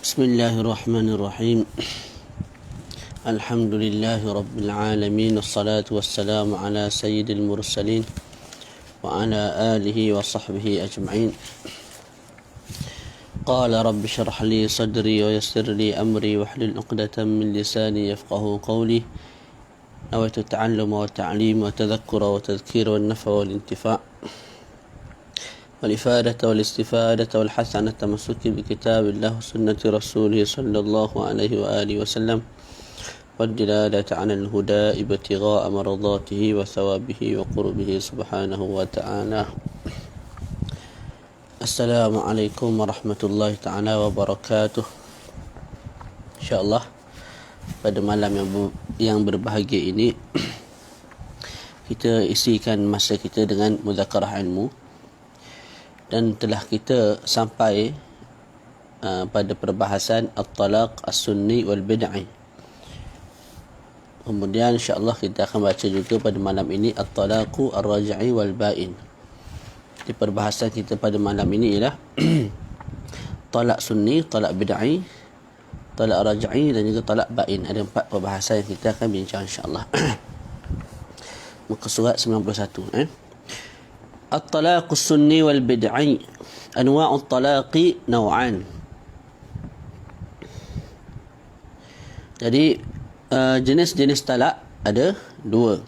بسم الله الرحمن الرحيم. الحمد لله رب العالمين، والصلاة والسلام على سيد المرسلين وعلى آله وصحبه أجمعين. قال رب اشرح لي صدري ويسر لي أمري واحلل عقدة من لساني يفقه قولي. نويت التعلم والتعليم والتذكر والتذكير والنفع والانتفاع والإفادة والاستفادة والحث عن التمسك بكتاب الله وسنة رسوله صلى الله عليه وآله وسلم، والدلالة على الهدى ابتغاء مرضاته وثوابه وقربه سبحانه وتعالى. السلام عليكم ورحمة الله تعالى وبركاته. InsyaAllah pada malam yang berbahagia ini kita isikan masa kita dengan muzakarah ilmu, dan telah kita sampai pada perbahasan at-talaq as-sunni wal bid'i. Kemudian insya-Allah kita akan baca juga pada malam ini at-talaqu ar-raj'i wal ba'in. Di perbahasan kita pada malam ini ialah talak sunni, talak bid'i, talak raj'i dan juga talak ba'in. Ada 4 perbahasan yang kita akan bincang insya-Allah. Muka surat 91 الطلاق السني والبدعي. أنواع الطلاق نوعان. Jadi jenis-jenis talak ada 2.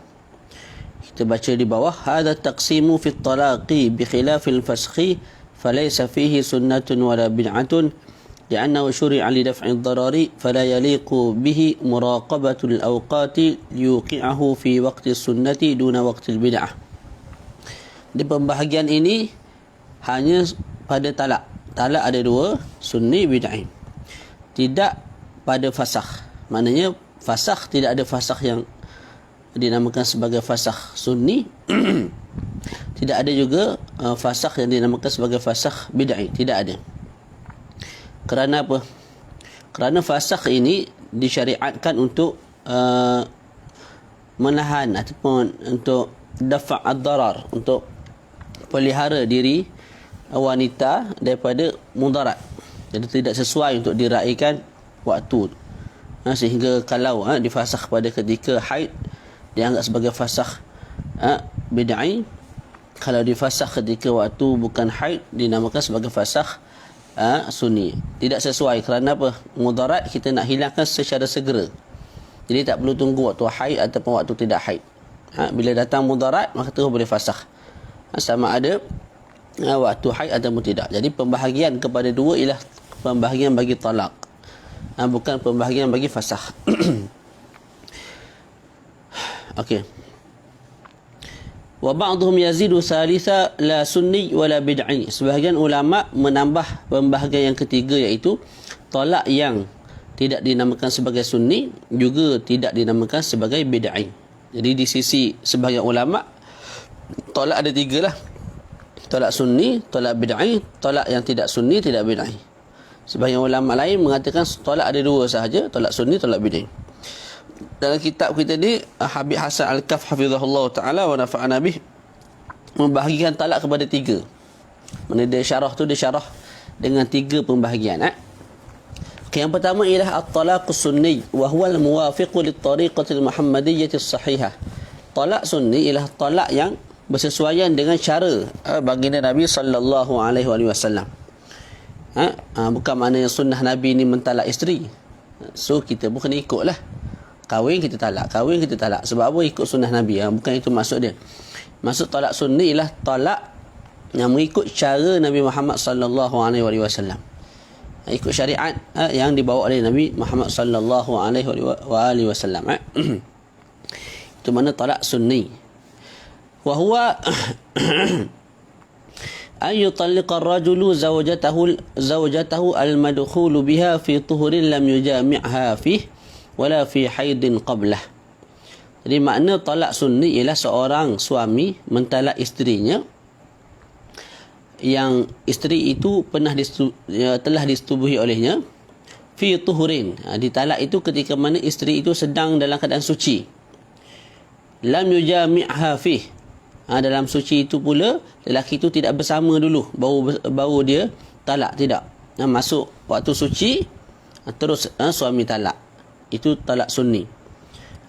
Kita baca di bawah, هذا التقسيم في الطلاق بخلاف الفسخ فليس فيه سنة ولا بدعة لأنه شرع لدفع الضرر فلا يليق به مراقبة الأوقات ليوقعه في وقت السنة دون وقت البدعة. Di pembahagian ini hanya pada talak. Talak ada 2, sunni, bid'i. Tidak pada fasakh. Maknanya fasakh tidak ada fasakh yang dinamakan sebagai fasakh sunni. Tidak ada juga fasakh yang dinamakan sebagai fasakh bid'i. Tidak ada. Kerana apa? Kerana fasakh ini disyariatkan untuk menahan ataupun untuk dafa' ad-darar, untuk pelihara diri wanita daripada mudarat. Jadi tidak sesuai untuk diraikan waktu. Sehingga kalau difasakh pada ketika haid dianggap sebagai fasakh bid'i. Kalau difasakh ketika waktu bukan haid dinamakan sebagai fasakh sunni. Tidak sesuai kerana apa? Mudarat kita nak hilangkan secara segera. Jadi tak perlu tunggu waktu haid ataupun waktu tidak haid. Bila datang mudarat maka terus boleh fasakh, sama ada waktu haid ataupun tidak. Jadi pembahagian kepada 2 ialah pembahagian bagi talak, bukan pembahagian bagi fasakh. Okey. Wa ba'dhum yazidu salisa la sunni wala bid'i. Sebahagian ulama menambah pembahagian yang ketiga, iaitu talak yang tidak dinamakan sebagai sunni juga tidak dinamakan sebagai bid'i. Jadi di sisi sebahagian ulama talak ada 3 lah. Talak sunni, talak bid'i, talak yang tidak sunni, tidak bid'i. Sebahagian ulama lain mengatakan talak ada 2 sahaja, talak sunni, talak bid'i. Dalam kitab kita ni, Habib Hasan Al-Kaf hafizahullah ta'ala wa nafa'ana bih, membahagikan talak kepada 3. Mana dia syarah tu, dia syarah dengan 3 pembahagian. Okay, yang pertama ialah at-talaqus sunni wa huwa al-muwafiq lit-tariqati al-muhammadiyyah as-sahihah. Talak sunni ialah talak yang bersesuaian dengan cara baginda Nabi sallallahu alaihi wasallam. Bukan maknanya sunnah Nabi ni mentalak isteri. So kita bukan ikutlah. Kahwin kita talak, kahwin kita talak. Sebab apa? Ikut sunnah Nabi. Bukan itu maksud dia. Maksud talak sunni ialah talak yang mengikut cara Nabi Muhammad sallallahu alaihi wasallam. Ikut syariat yang dibawa oleh Nabi Muhammad sallallahu alaihi wasallam. Itu mana talak sunni. Wa huwa an yutalliqa ar-rajulu zawjatahu al-madkhulu biha fi tuhurin lam yujami'ha fihi wala fi haidin qablah. Jadi makna talak sunni ialah seorang suami mentalak isterinya yang isteri itu telah disetubuhi olehnya fi tuhurin. Ditalak itu ketika mana isteri itu sedang dalam keadaan suci. Lam yujami'ha fih. Dalam suci itu pula lelaki itu tidak bersama dulu baru dia talak, tidak. Masuk waktu suci terus suami talak. Itu talak sunni.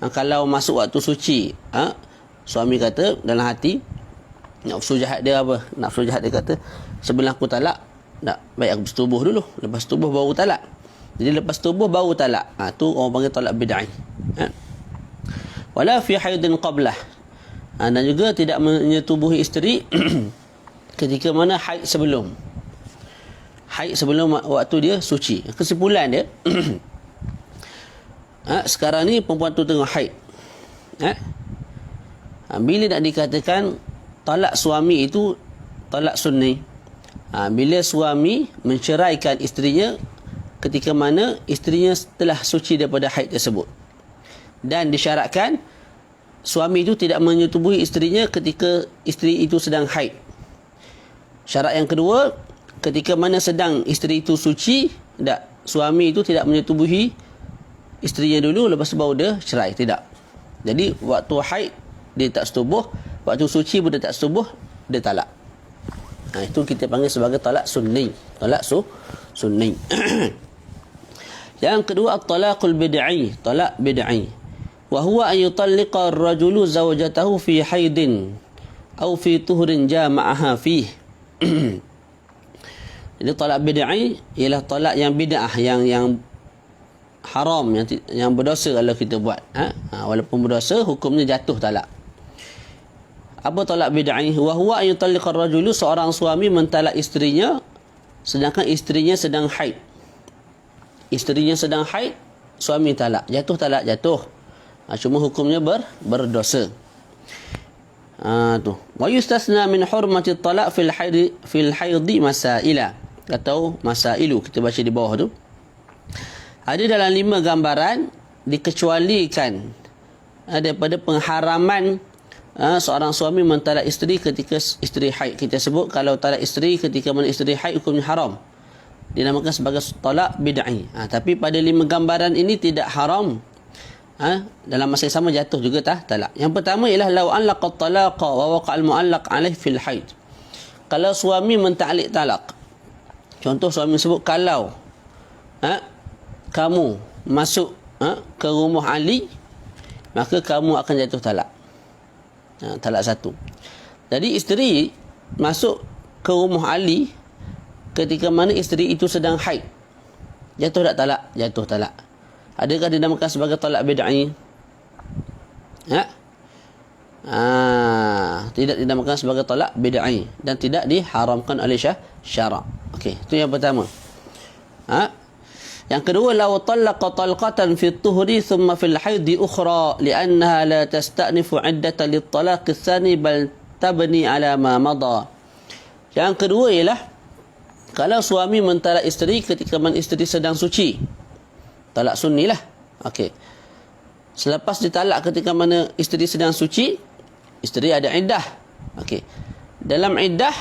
Kalau masuk waktu suci, suami kata dalam hati, nafsu jahat dia apa? Nafsu jahat dia kata, sebelum aku talak, baik aku bersetubuh dulu. Lepas tubuh baru talak. Jadi lepas tubuh baru talak. Tu orang panggil talak bid'ah. Wala fi haidin qablah. Dan juga tidak menyetubuhi isteri ketika mana haid sebelum. Haid sebelum waktu dia suci. Kesimpulan dia, sekarang ni perempuan tu tengah haid. Bila nak dikatakan talak suami itu talak sunni, bila suami menceraikan isterinya ketika mana isterinya telah suci daripada haid tersebut, dan disyaratkan suami itu tidak menyetubuhi isterinya ketika isteri itu sedang haid. Syarat yang kedua, ketika mana sedang isteri itu suci, suami itu tidak menyetubuhi isterinya dulu, lepas tu baru dia cerai. Tidak. Jadi waktu haid dia tak setubuh, waktu suci pun dia tak setubuh, dia talak. Itu kita panggil sebagai talak sunni. Talak sunni. Yang kedua, at-talaqul bid'i, talak bid'i. Wa huwa an yutalliqa ar-rajulu zawjatahu fi haidin aw fi tuhrin jama'aha fihi. Jadi talak bid'i ialah talak yang bid'ah, yang haram, yang berdosa kalau kita buat. Walaupun berdosa, hukumnya jatuh talak. Apa talak bid'i? Wa huwa an yutalliqa ar-rajulu, seorang suami mentalak isterinya sedangkan isterinya sedang haid. Isterinya sedang haid, suami talak. Jatuh talak, jatuh. Cuma hukumnya berdosa. Tu. Wa yustasna min hurmati talaq fil haidi masaila, atau masailu, kita baca di bawah tu. Ada dalam 5 gambaran dikecualikan daripada pengharaman seorang suami mentalak isteri ketika isteri haid. Kita sebut kalau talak isteri ketika mana isteri haid, hukumnya haram, dinamakan sebagai talak bid'i. Tapi pada 5 gambaran ini tidak haram. Dalam masa yang sama jatuh juga talak. Yang pertama ialah law anlaqa talaqa wa waqa al-mu'allaq alaih fil haid. Kalau suami menta'liq talak, contoh suami sebut, kalau kamu masuk ke rumah Ali, maka kamu akan jatuh talak. Talak 1. Jadi isteri masuk ke rumah Ali ketika mana isteri itu sedang haid, jatuh tak talak? Jatuh talak. Adakah dinamakan sebagai talak bid'i? Tidak dinamakan sebagai talak bid'i dan tidak diharamkan oleh syarak. Okey, itu yang pertama. Yang kedua, law talaqa talqatan fi at-tuhri thumma fi al-haid ukhra li'annaha la tasta'nifu 'iddata lit-talaq ats-tsani bal tabni 'ala ma mada. Yang kedua ialah kalau suami mentalak isteri ketika mana isteri sedang suci, talak sunni lah. Okey. Selepas ditalak ketika mana isteri sedang suci, isteri ada iddah. Okey. Dalam iddah,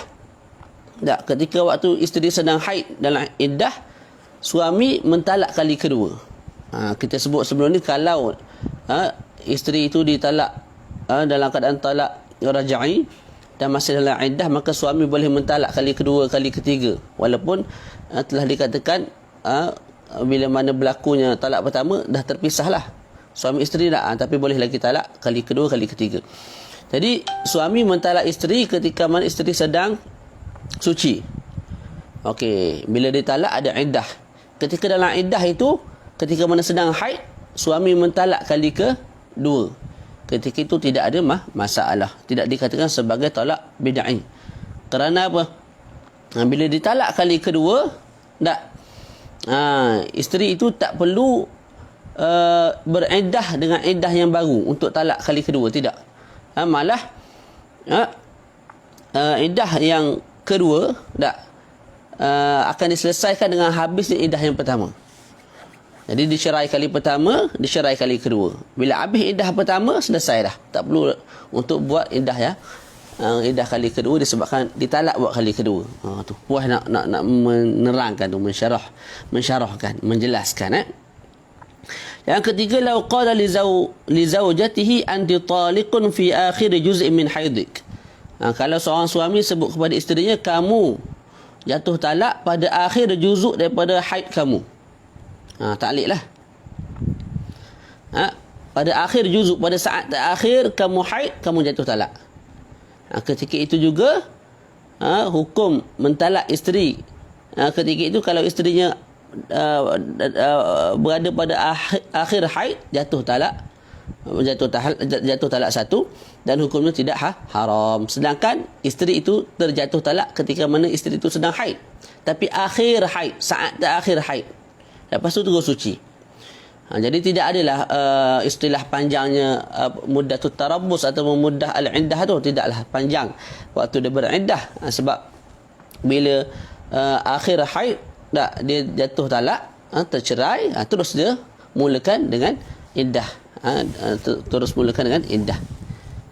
ketika waktu isteri sedang haid dalam iddah, suami mentalak kali kedua. Kita sebut sebelum ni, kalau isteri itu ditalak dalam keadaan talak raj'i dan masih dalam iddah, maka suami boleh mentalak kali kedua, kali ketiga, walaupun telah dikatakan bila mana berlakunya talak pertama dah terpisahlah suami isteri tapi boleh lagi talak kali kedua, kali ketiga. Jadi suami mentalak isteri ketika mana isteri sedang suci. Okey, bila ditalak ada iddah. Ketika dalam iddah itu, ketika mana sedang haid, suami mentalak kali kedua. Ketika itu tidak ada masalah, tidak dikatakan sebagai talak bid'i. Kerana apa? Bila ditalak kali kedua, isteri itu tak perlu beriddah dengan iddah yang baru untuk talak kali kedua, tidak. Malah iddah yang kedua akan diselesaikan dengan habisnya iddah yang pertama. Jadi dicerai kali pertama, dicerai kali kedua. Bila habis iddah pertama, selesai dah. Tak perlu untuk buat iddah iddah kali kedua disebabkan ditalak buat kali kedua. Tu puas nak menerangkan tu, mensyarahkan, menjelaskan. Yang ketiga, law qala li zawjatihi anti taliqun fi akhir juz'in min haidik. Kalau seorang suami sebut kepada isterinya, kamu jatuh talak pada akhir juzuk daripada haid kamu. Ta'liq lah. Pada akhir juzuk, pada saat terakhir kamu haid, kamu jatuh talak. Ketika itu juga hukum mentalak isteri. Ketika itu kalau isterinya berada pada akhir haid, jatuh talak satu, dan hukumnya tidak haram. Sedangkan isteri itu terjatuh talak ketika mana isteri itu sedang haid, tapi akhir haid, saat terakhir haid, lepas tu terus suci. Jadi tidak adalah istilah panjangnya muddatut tarabbus atau muddah al-iddah tu tidaklah panjang waktu dia beriddah, sebab bila akhir haid dia jatuh talak, tercerai, terus dia mulakan dengan iddah. Terus mulakan dengan iddah.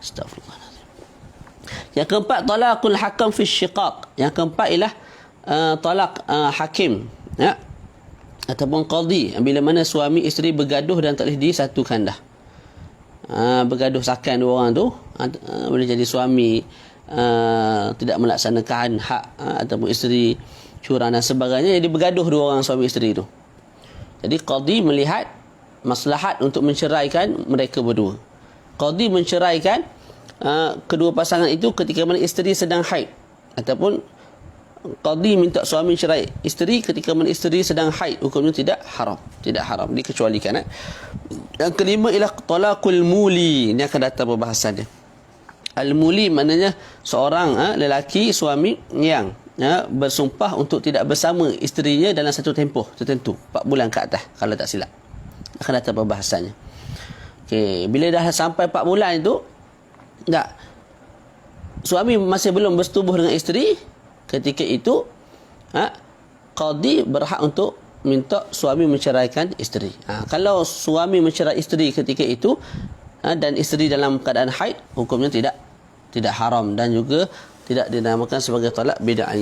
Astagfirullahaladzim. Yang keempat, talaqul hakam fi syiqaq. Yang keempat ialah talak hakim, ataupun qadhi, bila mana suami isteri bergaduh dan tak boleh disatukan dah. Bergaduh sakan dua orang tu, boleh jadi suami tidak melaksanakan hak ataupun isteri curang dan sebagainya, jadi bergaduh dua orang suami isteri tu. Jadi qadhi melihat maslahat untuk menceraikan mereka berdua. Qadhi menceraikan kedua pasangan itu ketika mana isteri sedang haid, ataupun qadhi minta suami cerai isteri ketika mana isteri sedang haid, hukumnya tidak haram, dikecualikan. Yang kelima ialah talaqul muli. Ini akan datang perbahasan dia. Al-muli maknanya seorang lelaki, suami yang bersumpah untuk tidak bersama isterinya dalam satu tempoh tertentu, 4 bulan ke atas kalau tak silap. Akan datang perbahasannya. Okey, bila dah sampai 4 bulan itu, suami masih belum bersetubuh dengan isteri, ketika itu qadhi berhak untuk minta suami menceraikan isteri. Kalau suami mencerai isteri ketika itu dan isteri dalam keadaan haid, hukumnya tidak haram dan juga tidak dinamakan sebagai talak bid'ah.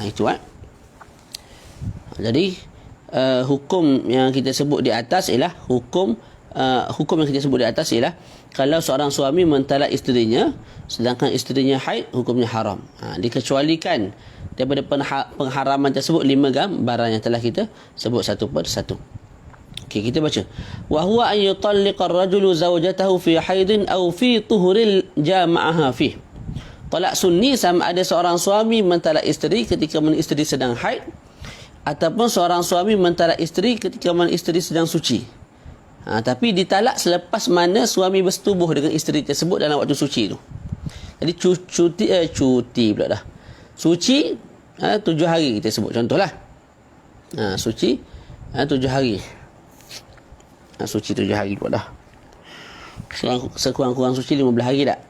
Itu jadi hukum yang kita sebut di atas ialah hukum yang kita sebut di atas ialah kalau seorang suami mentalak isterinya sedangkan isterinya haid, hukumnya haram. Dikecualikan daripada pengharaman tersebut 5 gambaran yang telah kita sebut satu per satu. Okey, kita baca. Wa huwa an yutalliqa ar-rajulu zawjatahu fi haidin aw fi tuhuril jama'aha fi. Talak sunni sama ada seorang suami mentalak isteri ketika mana isteri sedang haid, ataupun seorang suami mentalak isteri ketika mana isteri sedang suci. Tapi ditalak selepas mana suami bersetubuh dengan isteri tersebut dalam waktu suci tu. Jadi cuti pula dah. Suci 7 hari kita sebut contohlah. Suci 7 hari. Suci 7 hari pula dah. Sekurang-kurang suci 15 hari tak?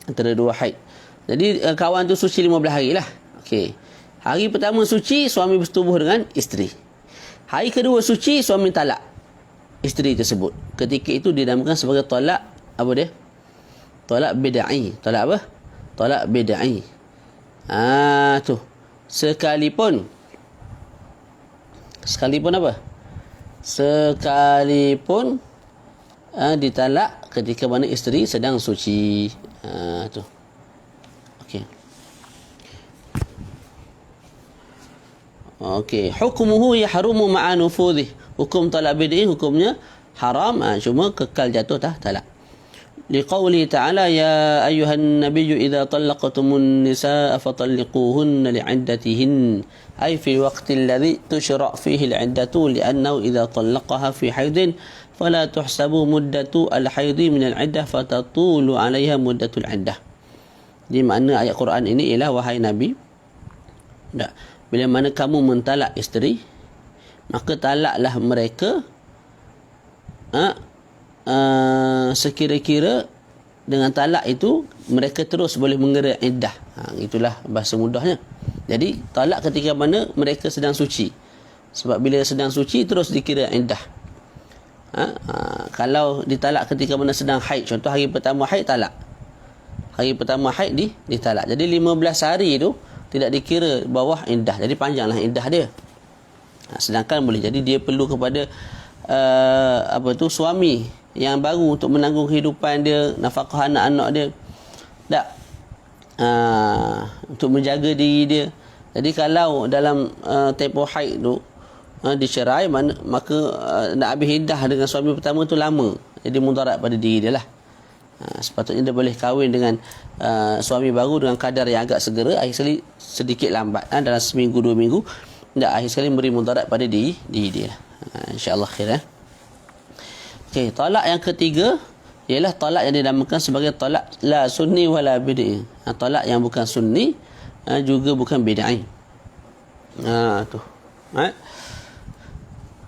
Antara 2 haid. Jadi kawan tu suci 15 hari lah. Okey. Hari pertama suci, suami bersetubuh dengan isteri. Hari kedua suci, suami talak isteri tersebut. Ketika itu dinamakan sebagai talak apa dia? Talak bid'ai. Talak apa? Talak bid'ai. Tu. Sekalipun apa? Sekalipun ditalak ketika mana isteri sedang suci. Tu. Okey. Okey, hukmuhu yahrumu ma'a nufudhi. Hukum talak bid'i hukumnya haram, cuma kekal jatuh talak. Liqauli ta'ala ya ayyuhan nabiyyu idza talaqtumun nisaa fatalliquhunna li'iddatihin ay fi waqti alladhi tushra' fihi al'iddatu li'annahu idza talaqaha fi haidin fala tuhsabu muddatu al-haidi min al-'iddah fatatulu 'alayha muddatul 'iddah. Di makna ayat Quran ini ialah wahai Nabi, bila mana kamu mentalak isteri, maka talaklah mereka sekira-kira dengan talak itu mereka terus boleh mengira iddah. Itulah bahasa mudahnya. Jadi talak ketika mana mereka sedang suci. Sebab bila sedang suci terus dikira iddah. Kalau ditalak ketika mana sedang haid, contoh hari pertama haid talak. Hari pertama haid ditalak. Jadi 15 hari itu tidak dikira bawah iddah. Jadi panjanglah iddah dia. Sedangkan boleh jadi dia perlu kepada suami yang baru untuk menanggung kehidupan dia, nafkah anak-anak dia. Untuk menjaga diri dia. Jadi kalau dalam tempoh haid tu dicerai, maka nak habis iddah dengan suami pertama tu lama, jadi mudarat pada diri dia lah. Sepatutnya dia boleh kahwin dengan suami baru dengan kadar yang agak segera, akhir sekali sedikit lambat, dalam seminggu 2 minggu, tak akhir sekali memberi mudarat pada diri dia lah. InsyaAllah khair. Okey, talak yang ketiga ialah talak yang dinamakan sebagai talak la sunni wala bid'i. Talak yang bukan sunni juga bukan bid'i. Tu.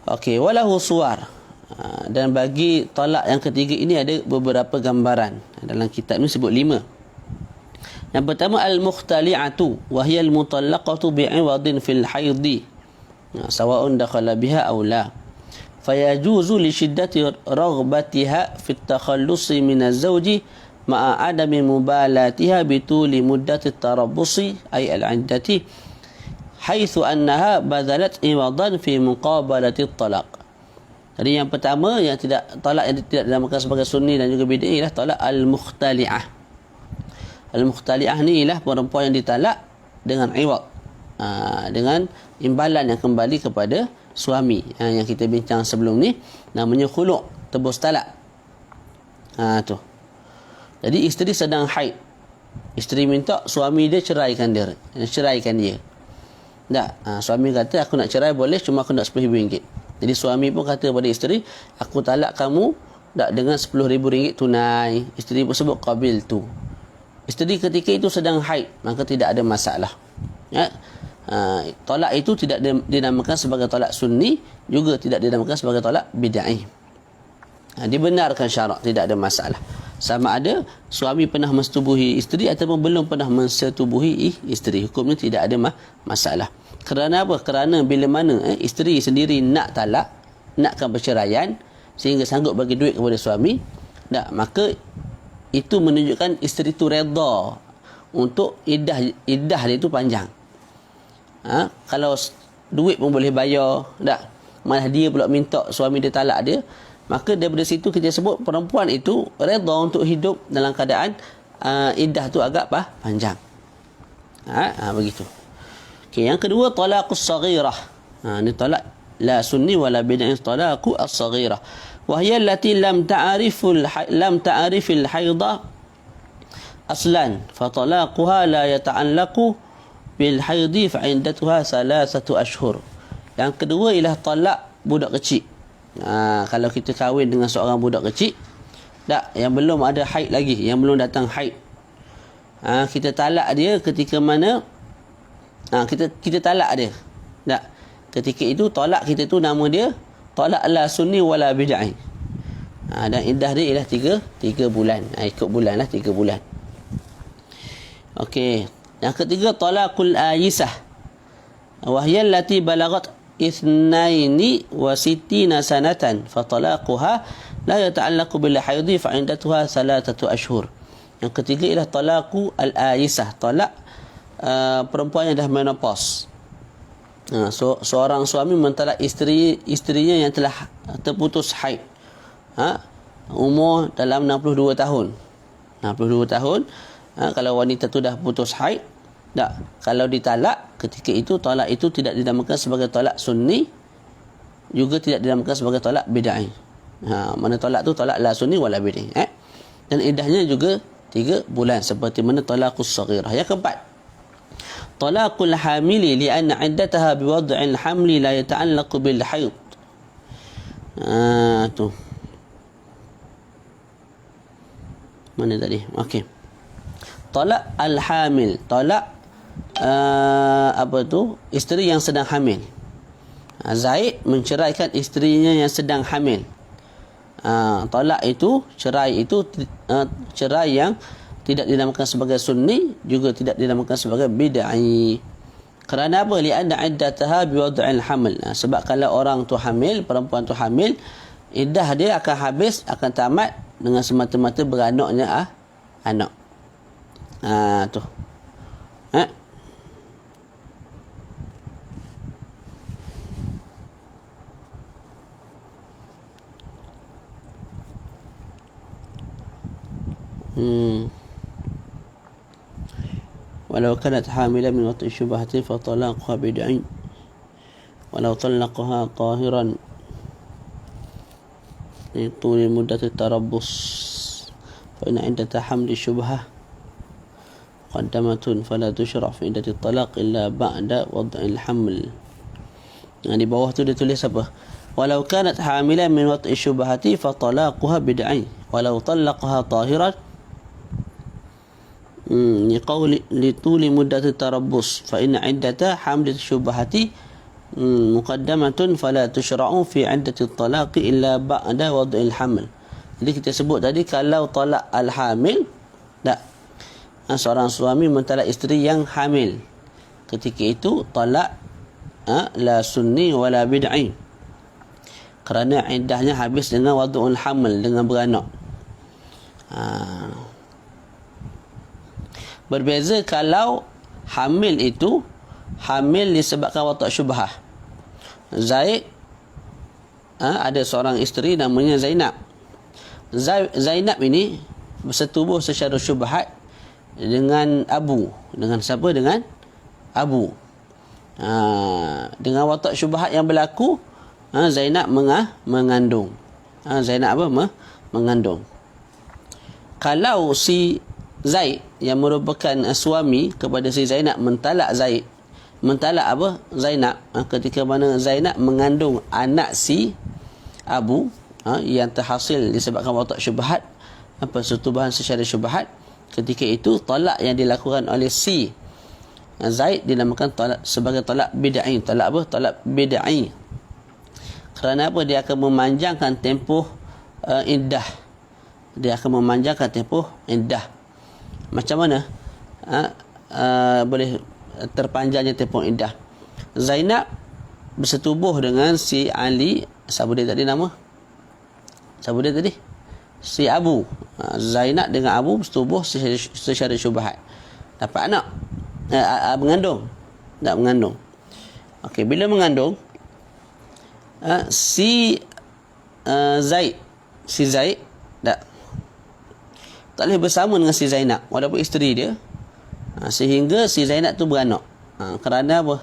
Okey, walahu suwar. Dan bagi talak yang ketiga ini ada beberapa gambaran. Dalam kitab ni sebut 5. Yang pertama al-mukhtali'atu wa hiya al-mutallaqatu bi'iwadin fil haidhi. Sawa'un dakhala biha aw la. Fayajuzu li shiddati raghbatiha fi at-takhallusi min az-zawji ma'a adami mubalatiha bituli muddati at-tarabbusi ay al-'iddati haitsu annaha badalat iwadan fi muqabalati at-talaq. Jadi yang pertama yang talak yang tidak dinamakan sebagai sunni dan juga bid'i ialah talak al-mukhtali'ah. Al-mukhtali'ah ni ialah perempuan yang ditalak dengan iwad, dengan imbalan yang kembali kepada suami, yang kita bincang sebelum ni, namanya khulu', tebus talak. Tu. Jadi isteri sedang haid, isteri minta suami dia ceraikan dia. Tak, suami kata aku nak cerai boleh, cuma aku nak RM10,000. Jadi suami pun kata kepada isteri, aku talak kamu tak dengan RM10,000 tunai. Isteri pun sebut qabil tu. Isteri ketika itu sedang haid, maka tidak ada masalah. Talak itu tidak dinamakan sebagai talak sunni, juga tidak dinamakan sebagai talak bid'ah. Dibenarkan syarak, tidak ada masalah. Sama ada suami pernah mensetubuhi isteri ataupun belum pernah mensetubuhi isteri, hukumnya tidak ada masalah. Kerana apa? Kerana bila mana isteri sendiri nak talak, nakkan perceraian, sehingga sanggup bagi duit kepada suami, maka itu menunjukkan isteri itu redha untuk iddah dia itu panjang. Kalau duit pun boleh bayar, malah dia pula minta suami dia talak dia, maka daripada situ kita sebut perempuan itu redha untuk hidup dalam keadaan iddah tu agak panjang. Begitu. Okay, yang kedua talaqus saghirah. Ni talak la sunni wala bid'ah, talaqu as-saghirah. Wa hiya allati lam ta'rifil haidha aslan, fa talaquha la yata'allaqu bil haidhi fa iddatuha 3 ashhur. Yang kedua ialah talak budak kecil. Kalau kita kahwin dengan seorang budak kecil, yang belum ada haid lagi, yang belum datang haid, kita talak dia ketika mana kita talak dia, ketika itu talak kita tu nama dia talak la sunni wala bid'ah. Dan iddah dia ialah 3 bulan. Ikut bulan lah, 3 bulan. Okey, yang ketiga talaqul ayisah, wa hiya allati balagat 62 sanatan, fa talaquha la yata'allaqu bil haidhi fa iddatuha 3 ashhur. Yang ketiga ialah talaqu al-ayisah, talak perempuan yang dah menopause. Seorang suami mentalak isterinya yang telah terputus haid, umur dalam 62 tahun. 62 tahun. Kalau wanita tu dah putus haid, kalau ditalak ketika itu, talak itu tidak dinamakan sebagai talak sunni, juga tidak dinamakan sebagai talak bid'ah. Mana talak tu talak la sunni wala bid'ah. Dan iddahnya juga 3 bulan, seperti mana talaqus saghirah. Yang keempat, talaqul hamili li'anna iddataha biwad'il hamli la yata'allaqu bil haid. Tu mana tadi? Okey, talak al-hamil, talak isteri yang sedang hamil. Zaid menceraikan isterinya yang sedang hamil. Talak itu, cerai itu cerai yang tidak dinamakan sebagai sunni, juga tidak dinamakan sebagai bid'ah. Kerana apa? Li'anna iddataha biwad'il haml. Sebab kalau orang tu hamil, perempuan tu hamil, iddah dia akan habis, akan tamat dengan semata-mata beranaknya anak. Tu. Walau kanat hamilan min wati syubhatin fa talaqha bid'in. walau talaqaha tahiran itu muddat tarabbus fa in indata hamli syubhah muqaddamatun fala tushra' fi iddati talaq illa ba'da wad'il haml. Di bawah tu dia tulis apa? Walau kanat hamilan min wad'i syubhati fa talaquha bid'ah walau talaqaha tahiran liqawli lituli muddat tarabbus fa in iddata hamli syubhati muqaddamatun fala tushra'u fi iddati talaq illa ba'da wad'il haml. Jadi kita sebut tadi kalau talak al-hamil, tak, seorang suami mentalak isteri yang hamil, ketika itu talak la sunni wala bid'i, kerana iddahnya habis dengan wad'ul haml, dengan beranak. Berbeza kalau hamil itu hamil disebabkan watak syubhah. Zaid ada seorang isteri namanya Zainab. Zainab ini bersetubuh secara syubhat dengan Abu. Dengan siapa? Dengan Abu. Dengan watak syubhat yang berlaku, Zainab mengandung. Zainab apa? Mengandung. Kalau si Zaid yang merupakan suami kepada si Zainab mentalak apa? Zainab, ketika mana Zainab mengandung anak si Abu, yang terhasil disebabkan watak syubhat, persetubuhan secara syubhat, ketika itu talak yang dilakukan oleh si Zaid dinamakan talak sebagai talak bid'i. Talak apa? Talak bid'i. Kerana apa? Dia akan memanjangkan tempoh iddah. Dia akan memanjangkan tempoh iddah. Macam mana boleh terpanjangnya tempoh iddah? Zainab bersetubuh dengan si Ali, siapa dia tadi nama? Siapa dia tadi? Si Abu. Zainab dengan Abu bersetubuh secara syubhat. Dapat anak. Mengandung. Tak mengandung. Okey, bila mengandung, si Zaid tak boleh bersama dengan si Zainab walaupun isteri dia, sehingga si Zainab tu beranak. Kerana apa?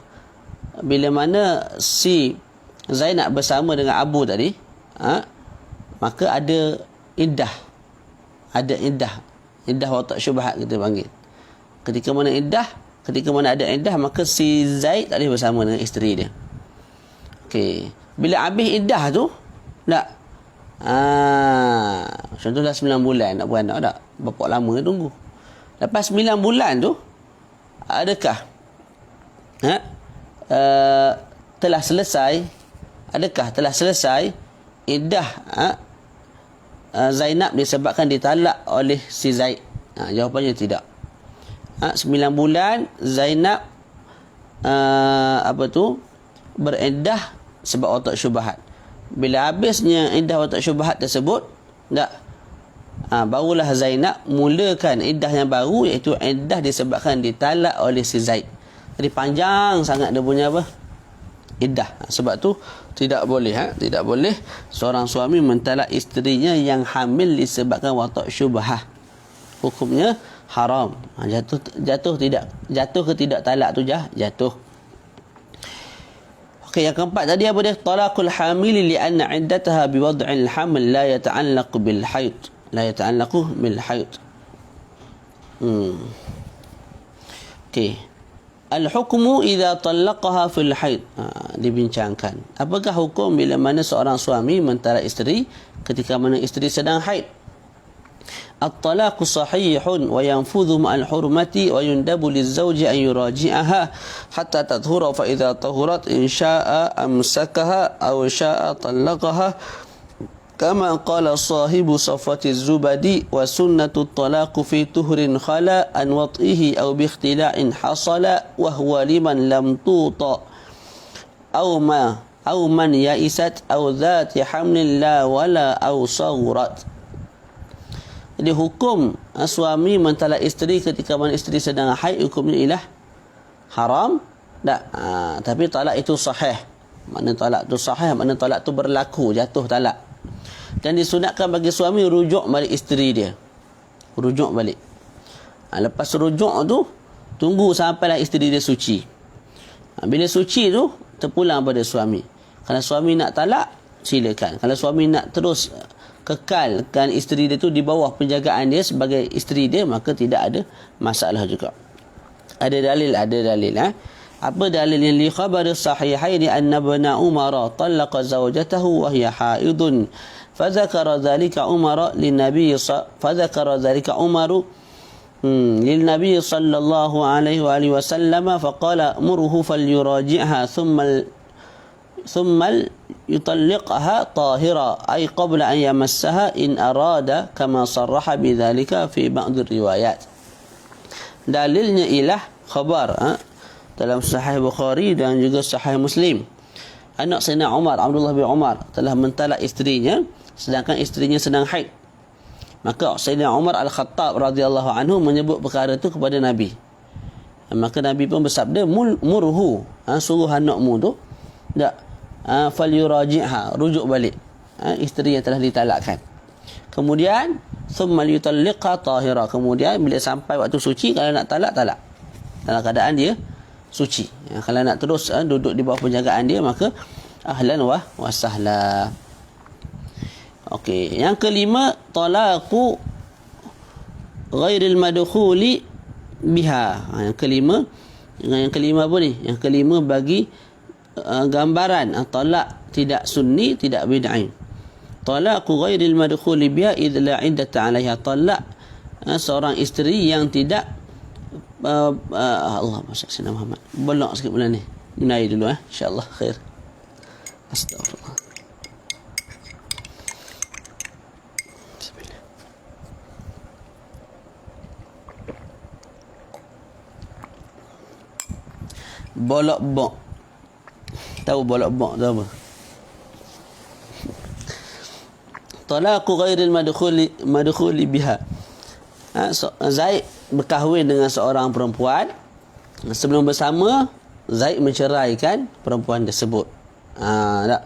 Bila mana si Zainab bersama dengan Abu tadi, maka ada iddah watak syubhat kita panggil. Ketika mana ada iddah, maka si Zaid tak boleh bersama dengan isteri dia. Okey, bila habis iddah tu, tak, contohlah 9 bulan nak beranak, tak, berapa lama tunggu. Lepas 9 bulan tu, adakah telah selesai iddah Zainab disebabkan ditalak oleh si Zaid? Jawapannya tidak. 9 bulan Zainab beriddah sebab watak syubhat. Bila habisnya iddah watak syubhat tersebut, tak, barulah Zainab mulakan iddah yang baru, iaitu iddah disebabkan ditalak oleh si Zaid. Jadi panjang sangat dia punya apa? Iddah. Sebab tu tidak boleh seorang suami mentalak isterinya yang hamil disebabkan watak syubhah. Hukumnya haram. Jatuh ke tidak talak tu jatuh. Okey, yang keempat tadi apa dia? Talaqul hamil li'anna iddataha biwad'il haml la yata'allaqu bil haid. Okey. Al-hukmu idza talaqaha fil haid. Dibincangkan. Apakah hukum bila mana seorang suami mentalak isteri ketika mana isteri sedang haid? At-talaqu sahihun wa yanfudhu ma'al hurmati wa yundabu liz-zawji an yuraji'aha hatta tathura fa idza tahurat in syaa'a amsakaha aw syaa'a talaqaha kama qala sahibu Safwati az-Zubadi wa sunnatu at-talaqu fi tuhrin khala an wat'ihi aw bi ikhtila'in hasala wa huwa liman lam tuta aw man ya'isat aw dhati hamlin la wala aw saghurat. Jadi hukum suami mentalak isteri ketika mana isteri sedang haid, hukumnya ialah haram. Tak, tapi talak itu sahih. Makna talak itu sahih, makna talak itu berlaku, jatuh talak. Dan disunatkan bagi suami rujuk balik isteri dia. Rujuk balik. Lepas rujuk tu, tunggu sampailah isteri dia suci. Bila suci tu, terpulang pada suami. Kalau suami nak talak, silakan. Kalau suami nak terus kekalkan isteri dia tu di bawah penjagaan dia sebagai isteri dia, maka tidak ada masalah juga. Ada dalil. Apa dalilnya? Li khabar sahihain anna ibna Umar talaqa zawjatahu wa hiya haidun. Fadzakara dhalika Umar lin-nabiy للنبي صلى الله عليه وآله وسلم فقال مره فليراجعها ثم يطلقها طاهرة أي قبل أن يمسها إن أراد كما صرح بذلك في بعض الروايات. Dalilnya ialah khabar dalam Sahih Bukhari dan juga Sahih Muslim. Anak Sayyidina Umar, Abdullah bin Umar, telah mentalak isterinya sedangkan isterinya sedang haid. Maka Sayyidina Umar Al-Khattab radhiyallahu anhu menyebut perkara itu kepada Nabi. Maka Nabi pun bersabda, murhu, suruh anakmu tu falyuraji'ha, rujuk balik isteri yang telah ditalakkan. Kemudian thumma yutalliqha tahira, kemudian bila sampai waktu suci, kalau nak talak dalam keadaan dia suci. Kalau nak terus duduk di bawah penjagaan dia, maka ahlan wa sahla. Okey, yang kelima, talaqu ghairil madkhuli biha. Yang kelima apa ni? Yang kelima bagi gambaran talak tidak sunni, tidak bid'ah. Talaqu ghairil madkhuli biha idh la iddata 'alaiha. Talak seorang isteri yang tidak Allahumma salli ala Muhammad. Bolak sikit bulan ni. Menaik dulu insya-Allah khair. Astagfirullah. Bolak bok. Tahu bolak bok tu apa? Talaqu ghairil madkhuli biha. Zaid berkahwin dengan seorang perempuan. Sebelum bersama, Zaid menceraikan perempuan tersebut. Tak.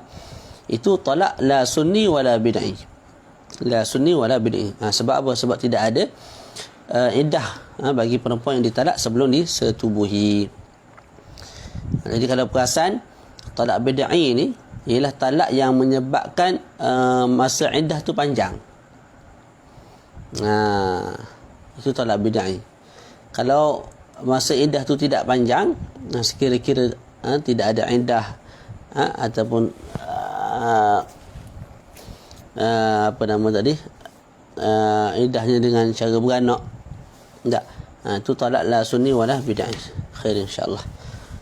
Itu talak la sunni wala bid'i. La sunni wala bid'i. Sebab apa? Sebab tidak ada iddah bagi perempuan yang ditalak sebelum disetubuhi. Jadi kalau perasan, talak bid'i ni ialah talak yang menyebabkan masa iddah tu panjang. Itu talak bid'i. Kalau masa iddah tu tidak panjang, sekira-kira tidak ada iddah ataupun apa nama tadi, iddahnya dengan cara beranak, tak, itu talak la sunni wala bid'i. Khair insya-Allah.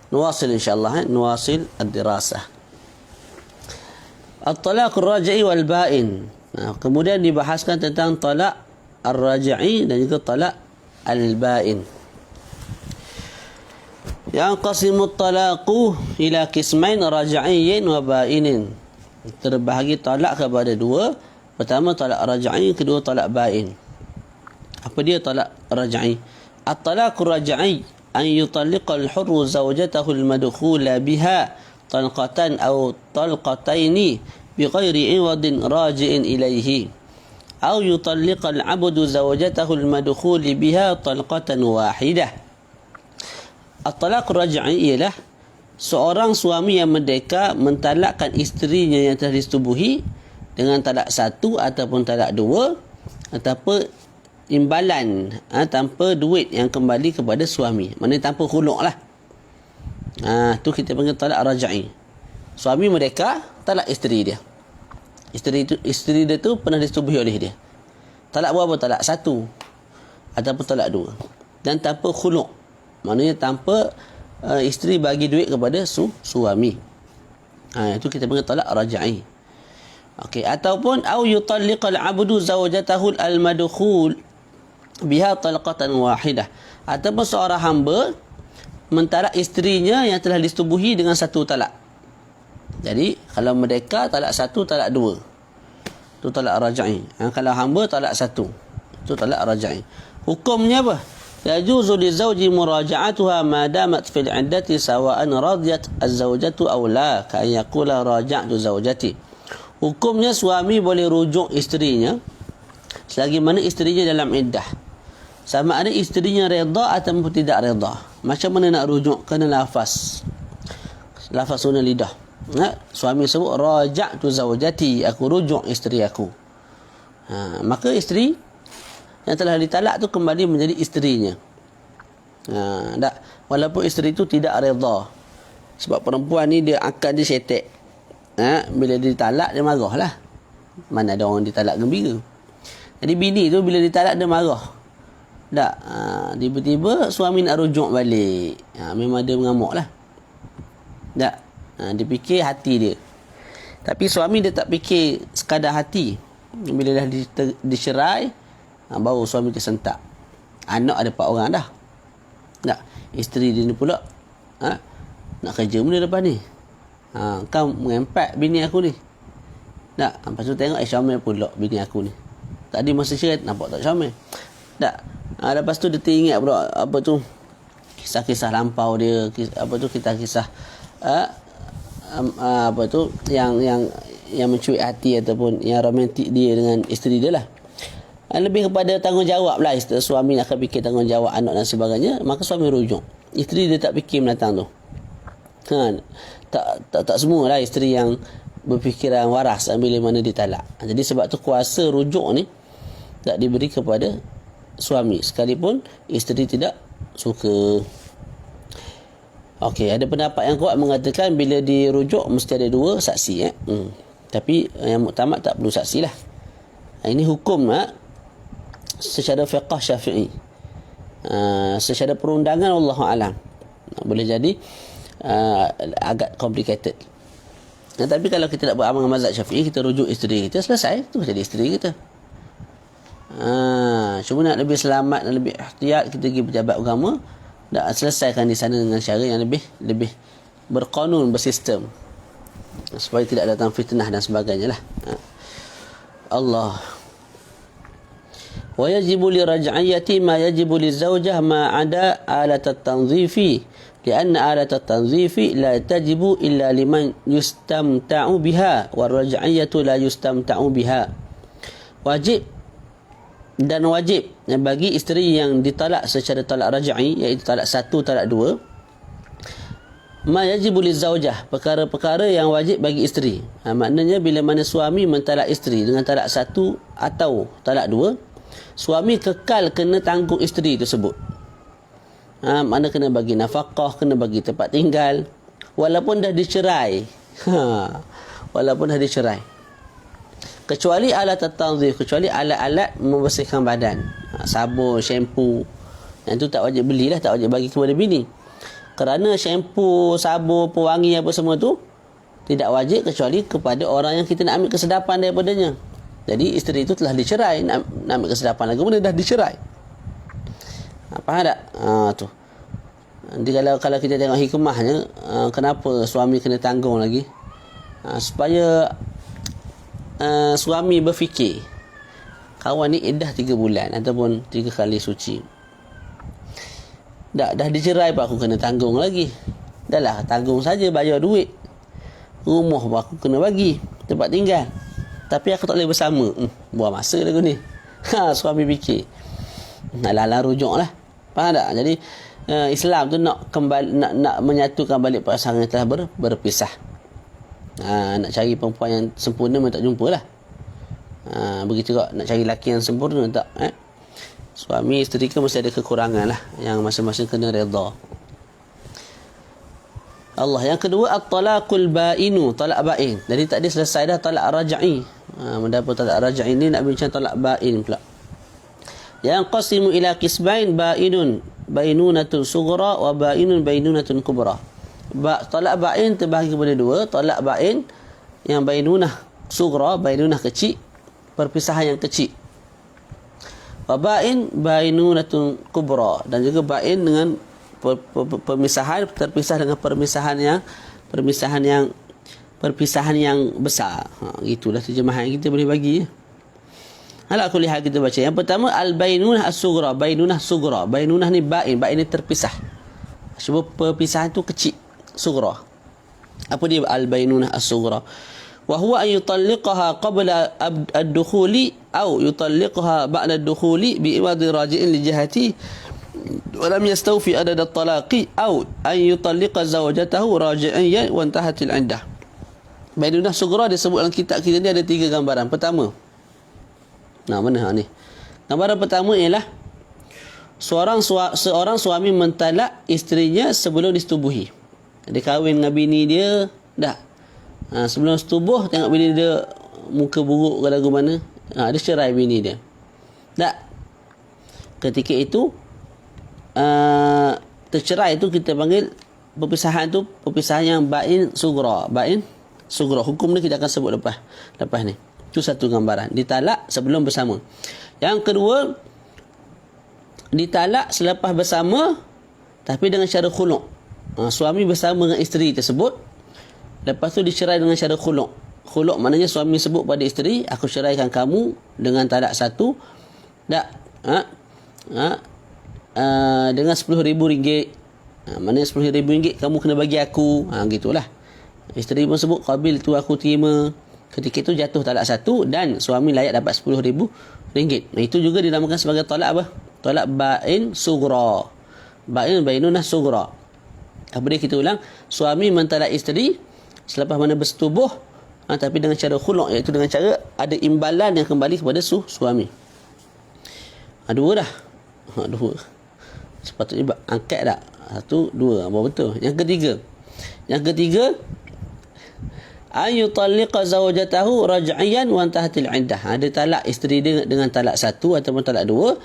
Nuwasil insya-Allah, nuwasil ad-dirasah. At-talaq ar-raj'i wal ba'in. Kemudian dibahaskan tentang talak ar-raj'i dan juga talak al-ba'in. Yanqasimu at-talaqu ila qismain raj'iyyin wa ba'inin. Terbahagi talak kepada dua. Pertama talak raj'i, kedua talak ba'in. Apa dia talak raj'i? At-talaq ar-raj'i an yutalliqa al-hurru zawjatahu al-madkhula biha talqatan aw talqataini bighairi iwadin raji'in ilayhi aw yutalliqa al-'abdu zawjatahu al-madkhul biha talqatan wahidah. At-talaq raj'i ialah seorang suami yang merdeka mentalakkan isterinya yang telah disetubuhi dengan talak satu ataupun talak dua, ataupun imbalan tanpa duit yang kembali kepada suami, maknanya tanpa khuluk lah. Tu kita panggil talak raj'i. Suami merdeka talak isteri dia. Isteri dia tu pernah disetubuhi oleh dia. Talak berapa? Talak satu ataupun talak dua, dan tanpa khuluk, maknanya tanpa isteri bagi duit kepada suami. Itu kita panggil talak raj'i. Okey, ataupun au yutalliqal 'abdu zawjatahu al-madkhul biha talqatan wahidah, ataupun seorang hamba mentalak isterinya yang telah disetubuhi dengan satu talak. Jadi kalau merdeka talak satu, talak dua, itu talak raj'i. Kalau hamba talak satu, itu talak raj'i. Hukumnya apa? Yajuzu li zawji muraja'atuha ma damat fil 'iddati sawa'an radiyat az-zawjatu aw la, ka yaqula raja'tu zawjati. Hukumnya suami boleh rujuk isterinya selagi mana isterinya dalam iddah, sama ada isterinya redha ataupun tidak redha. Macam mana nak rujuk? Kena lafaz. lafaz sunnah lidah. Suami sebut raja'tu zaujati, aku rujuk isteri aku. Maka isteri yang telah ditalak tu kembali menjadi isterinya. Walaupun isteri itu tidak redha. Sebab perempuan ni dia akan dia setek. Bila dia ditalak dia marah lah. Mana ada orang ditalak gembira. Jadi bini tu bila ditalak dia marah. Tiba-tiba suami nak rujuk balik. Memang dia mengamuk lah. Dia fikir hati dia. Tapi suami dia tak fikir sekadar hati. Bila dah dicerai, baru suami tersentak. Anak ada 4 orang dah. Isteri dia ni pula nak kerja mana lepas ni. Kau mengempat bini aku ni. Lepas tu tengok Syamil pula bini aku ni. Tadi masa cerai nampak tak Syamil. Lepas tu dia teringat pula kisah-kisah lampau dia, kisah-kisah yang mencuit hati ataupun yang romantik dia dengan isteri dia lah. Lebih kepada tanggungjawab lah. Suami akan fikir tanggungjawab anak dan sebagainya, maka suami rujuk. Isteri dia tak fikir menatang tu. Tak semua lah isteri yang berfikiran waras bila mana ditalak. Jadi sebab tu kuasa rujuk ni tak diberi kepada suami, sekalipun isteri tidak suka. Okey, ada pendapat yang kuat mengatakan bila dirujuk mesti ada 2 saksi. Tapi yang muktamad tak perlu saksi lah. Ini hukum secara fiqh Syafi'i. Secara perundangan wallahu alam boleh jadi agak complicated. Tapi kalau kita nak beramal dengan mazhab Syafi'i, kita rujuk isteri kita, selesai, tu jadi isteri kita. Cuma nak lebih selamat dan lebih ihtiyat, kita pergi pejabat agama, dah selesaikan di sana dengan cara yang lebih berqanun, bersistem, supaya tidak datang fitnah dan sebagainya lah. Allah. Wa yajibu li raj'iyati ma yajibu li zawjah ma ada alat at-tanzifi, lianna alat at-tanzifi la tajibu illa liman yustamta'u biha wa raj'iyatu la yustamta'u biha. Wajib bagi isteri yang ditalak secara talak raj'i, iaitu talak 1, talak 2, ma yajibu li zawjah, perkara-perkara yang wajib bagi isteri. Maknanya bila mana suami mentalak isteri dengan talak 1 atau talak 2, suami kekal kena tanggung isteri tersebut. Mana kena bagi nafkah, kena bagi tempat tinggal, walaupun dah dicerai. Kecuali alat tanzif, kecuali alat-alat membersihkan badan, sabun, shampoo, yang tu tak wajib belilah, tak wajib bagi kepada bini. Kerana shampoo, sabun, pewangi apa semua tu tidak wajib kecuali kepada orang yang kita nak ambil kesedapan daripadanya. Jadi isteri itu telah dicerai, nak ambil kesedapan lagi pun dia dah dicerai. Faham tak? Tu. Nanti kalau kita tengok hikmahnya, kenapa suami kena tanggung lagi? Supaya suami berfikir, kawan ni iddah 3 bulan ataupun 3 kali suci. Dah dicerai pun aku kena tanggung lagi. Dah lah, tanggung saja, bayar duit. Rumah pun aku kena bagi, tempat tinggal. Tapi aku tak boleh bersama. Buang masa lagu ni. Suami fikir. Nak rujuk lah. Faham tak? Jadi Islam tu nak kembali, nak menyatukan balik pasangan yang telah berpisah. Nak cari perempuan yang sempurna memang tak jumpa lah. Begitu juga nak cari lelaki yang sempurna tak. Suami isteri kan mesti ada kekurangan lah, yang masing-masing kena redha. Allah. Yang kedua, at-talaqul ba'inu, talak ba'in. Jadi tadi selesai dah talak raj'i. Mendapat talak raj'i ni nak bincang talak ba'in pula. Yang qasimu ila qismain, ba'inun bainunatun sughra wa ba'inun bainunatun kubra. Talak ba'in terbahagi kepada 2. Talak ba'in yang bainunah sughra, bainunah kecil, perpisahan yang kecil. Wa ba'in bainunatun kubra, dan juga ba'in dengan perpisahan, terpisah dengan perpisahan yang besar. Gitulah terjemahan yang kita boleh bagi. Ala kulli hal kita baca. Yang pertama, al-bainunah as-sughra, bainunah sughra. Bainunah ni ba'in ni terpisah. Sebab perpisahan tu kecil, sughra. Apa dia al-bainunah as-sughra? Wa huwa an yutalliqaha qabla ad-dukhuli aw yutalliqaha ba'da ad-dukhuli bi iwadi raji'in li jihati walam yastawfi adad at-talaqi aw an yutalliqa zawjatahu raji'an wa intahat al-'iddah. Bainunah sughra disebut dalam kitab kita ni ada 3 gambaran. Pertama, mana ni? Gambaran pertama ialah seorang suami mentalak isterinya sebelum disetubuhi. Dia kahwin dengan bini dia dah. Sebelum setubuh tengok bini dia muka buruk ke lagu mana, dia cerai bini dia. Tak. Ketika itu tercerai itu kita panggil perpisahan tu perpisahan yang bain sughra. Bain sughra. Hukum ni kita akan sebut lepas ni. Itu satu gambaran. Ditalak sebelum bersama. Yang kedua, ditalak selepas bersama tapi dengan cara khulu'. Suami bersama dengan isteri tersebut, lepas tu dicerai dengan cara khulu'. Khulu' maknanya suami sebut pada isteri, aku ceraikan kamu dengan talak satu. Tak. Dengan RM10,000. Maknanya RM10,000 kamu kena bagi aku. Gitulah. Isteri pun sebut, qabil tu aku terima. Ketika itu jatuh talak satu dan suami layak dapat RM10,000. Itu juga dinamakan sebagai talak apa? Talak bain sughra. Bainunah sughra. Apa dia kita ulang? Suami mentalak isteri selepas mana bersetubuh, tapi dengan cara khulu', iaitu dengan cara ada imbalan yang kembali kepada suami. Dua dah. Dua. Sepatutnya angkat tak? 1, 2. Apa betul? Yang ketiga, an yutalliqa zawjatahu raj'iyan wa intahatil 'iddah. Dia talak isteri dia dengan talak 1 ataupun talak 2.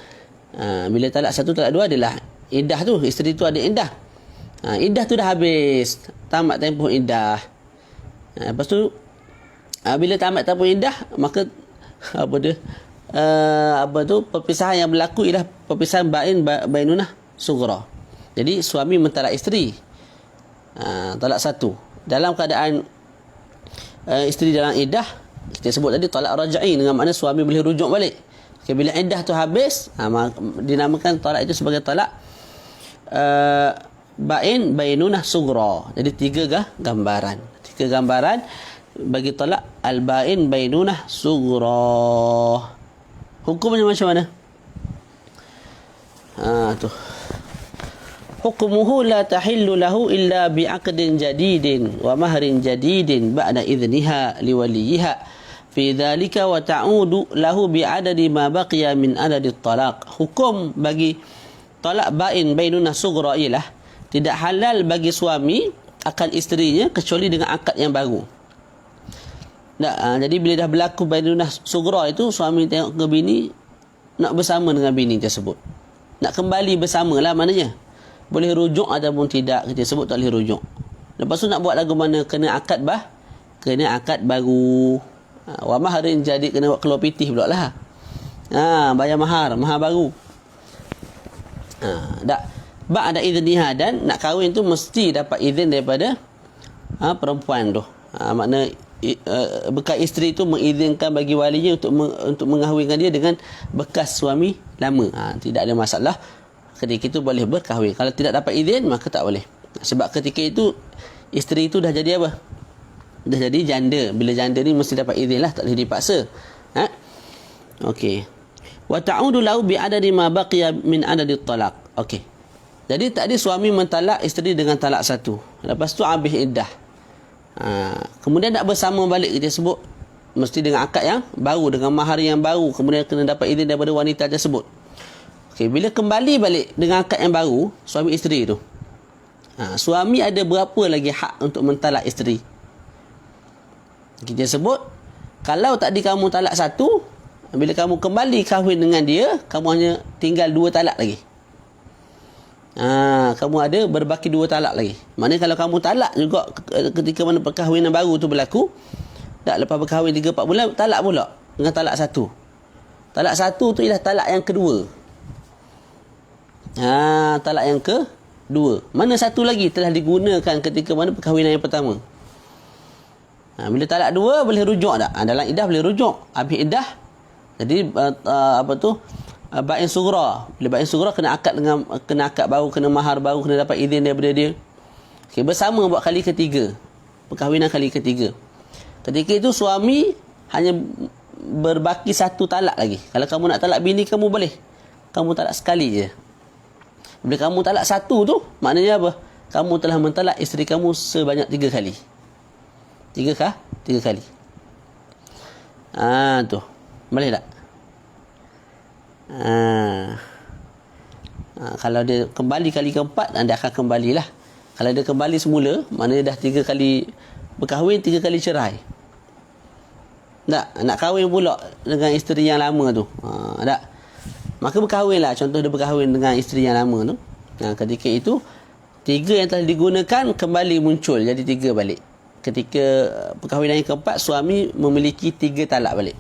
Bila talak 1 talak 2 adalah iddah tu, isteri tu ada iddah. Iddah tu dah habis, tamat tempoh iddah. Lepas tu bila tamat tempoh iddah, maka perpisahan yang berlaku ialah perpisahan bainunah sughra. Jadi suami mentalak isteri talak 1 dalam keadaan isteri dalam iddah, kita sebut tadi talak raj'i, dengan makna suami boleh rujuk balik. Bila iddah tu habis, dinamakan talak itu sebagai talak bainunah sughra. Jadi 3 gambaran. 3 gambaran bagi talak al-bain bainunah sughra. Hukumnya macam mana? Tu. Hukmuhu la tahillu lahu illa bi'aqdin jadidin wa mahrin jadidin ba'da idhniha liwaliyiha fi dhalika wa ta'udu lahu bi'adadi ma baqiya min adadi talaq. Hukum bagi talak bain bainunah sughra ialah tidak halal bagi suami akan isterinya kecuali dengan akad yang baru. Jadi bila dah berlaku bainunah sughra itu, suami tengok ke bini nak bersama dengan bini tersebut, nak kembali bersama lah, maknanya boleh rujuk ataupun tidak, kita sebut tak boleh rujuk. Lepas tu nak buat lagu mana, kena akad baru. Wa mahrin jadi, kena buat keluar pitih pula lah. Bayar mahar baru. Ba'da idhniha, dan nak kahwin tu mesti dapat izin daripada perempuan tu. Makna bekas isteri tu mengizinkan bagi walinya untuk mengahwinkan dia dengan bekas suami lama. Tidak ada masalah. Ketika itu boleh berkahwin. Kalau tidak dapat izin, maka tak boleh. Sebab ketika itu isteri itu dah jadi apa? Dah jadi janda. Bila janda ni mesti dapat izin lah, tak boleh dipaksa. Okey. Wa ta'udu lahu bi adadi ma baqiya min adadi talaq. Okey. Jadi tadi suami mentalak isteri dengan talak 1. Lepas tu habis iddah. Kemudian nak bersama balik, kita sebut mesti dengan akad yang baru, dengan mahar yang baru. Kemudian kena dapat izin daripada wanita tersebut. Okey, bila kembali balik dengan akad yang baru, suami isteri tu, suami ada berapa lagi hak untuk mentalak isteri? Kita sebut, kalau tadi kamu talak 1, bila kamu kembali kahwin dengan dia, kamu hanya tinggal 2 talak lagi. Kamu ada berbaki 2 talak lagi. Maknanya kalau kamu talak juga ketika mana perkahwinan baru tu berlaku, tak, lepas berkahwin 3-4 bulan, talak pula dengan talak 1. Talak 1 tu ialah talak yang kedua. Talak yang kedua. Mana satu lagi telah digunakan ketika mana perkahwinan yang pertama. Bila talak 2 boleh rujuk tak? Dalam iddah boleh rujuk. Habis iddah, jadi bain sughra. Bila bain sughra kena akad baru, kena mahar baru, kena dapat izin daripada dia. Okey, bersama buat kali ketiga. Perkahwinan kali ketiga. Ketika itu suami hanya berbaki 1 talak lagi. Kalau kamu nak talak bini kamu boleh. Kamu talak sekali je. Bila kamu talak satu tu, maknanya apa? Kamu telah mentalak isteri kamu sebanyak 3 kali. 3 kah? 3 kali. Tu. Boleh tak? Kalau dia kembali kali keempat, dia akan kembalilah. Kalau dia kembali semula, maknanya dah 3 kali berkahwin, 3 kali cerai. Nak kahwin pula dengan isteri yang lama tu. Tak. Maka berkahwinlah. Contoh dia berkahwin dengan isteri yang lama tu. Ketika itu 3 yang telah digunakan kembali muncul jadi 3 balik. Ketika perkahwinan yang keempat, suami memiliki 3 talak balik.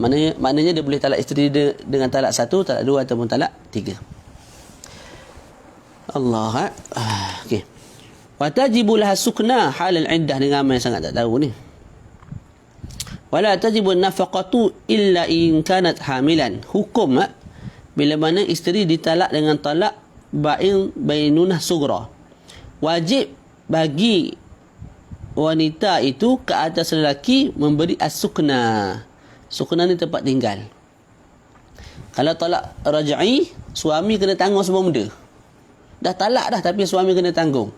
Maknanya dia boleh talak isteri dia dengan talak 1, talak 2 ataupun talak 3. Allah. Okey. Wa tajibu laha sukna halal iddah, dengan ramai sangat tak tahu ni. Wala tajibu nafaqatu illa in kanat hamilan. Hukum bila mana isteri ditalak dengan talak bainunah sughra, wajib bagi wanita itu ke atas lelaki memberi as-sukna. Sukna ni tempat tinggal. Kalau talak raj'i, suami kena tanggung semua benda. Dah talak dah, tapi suami kena tanggung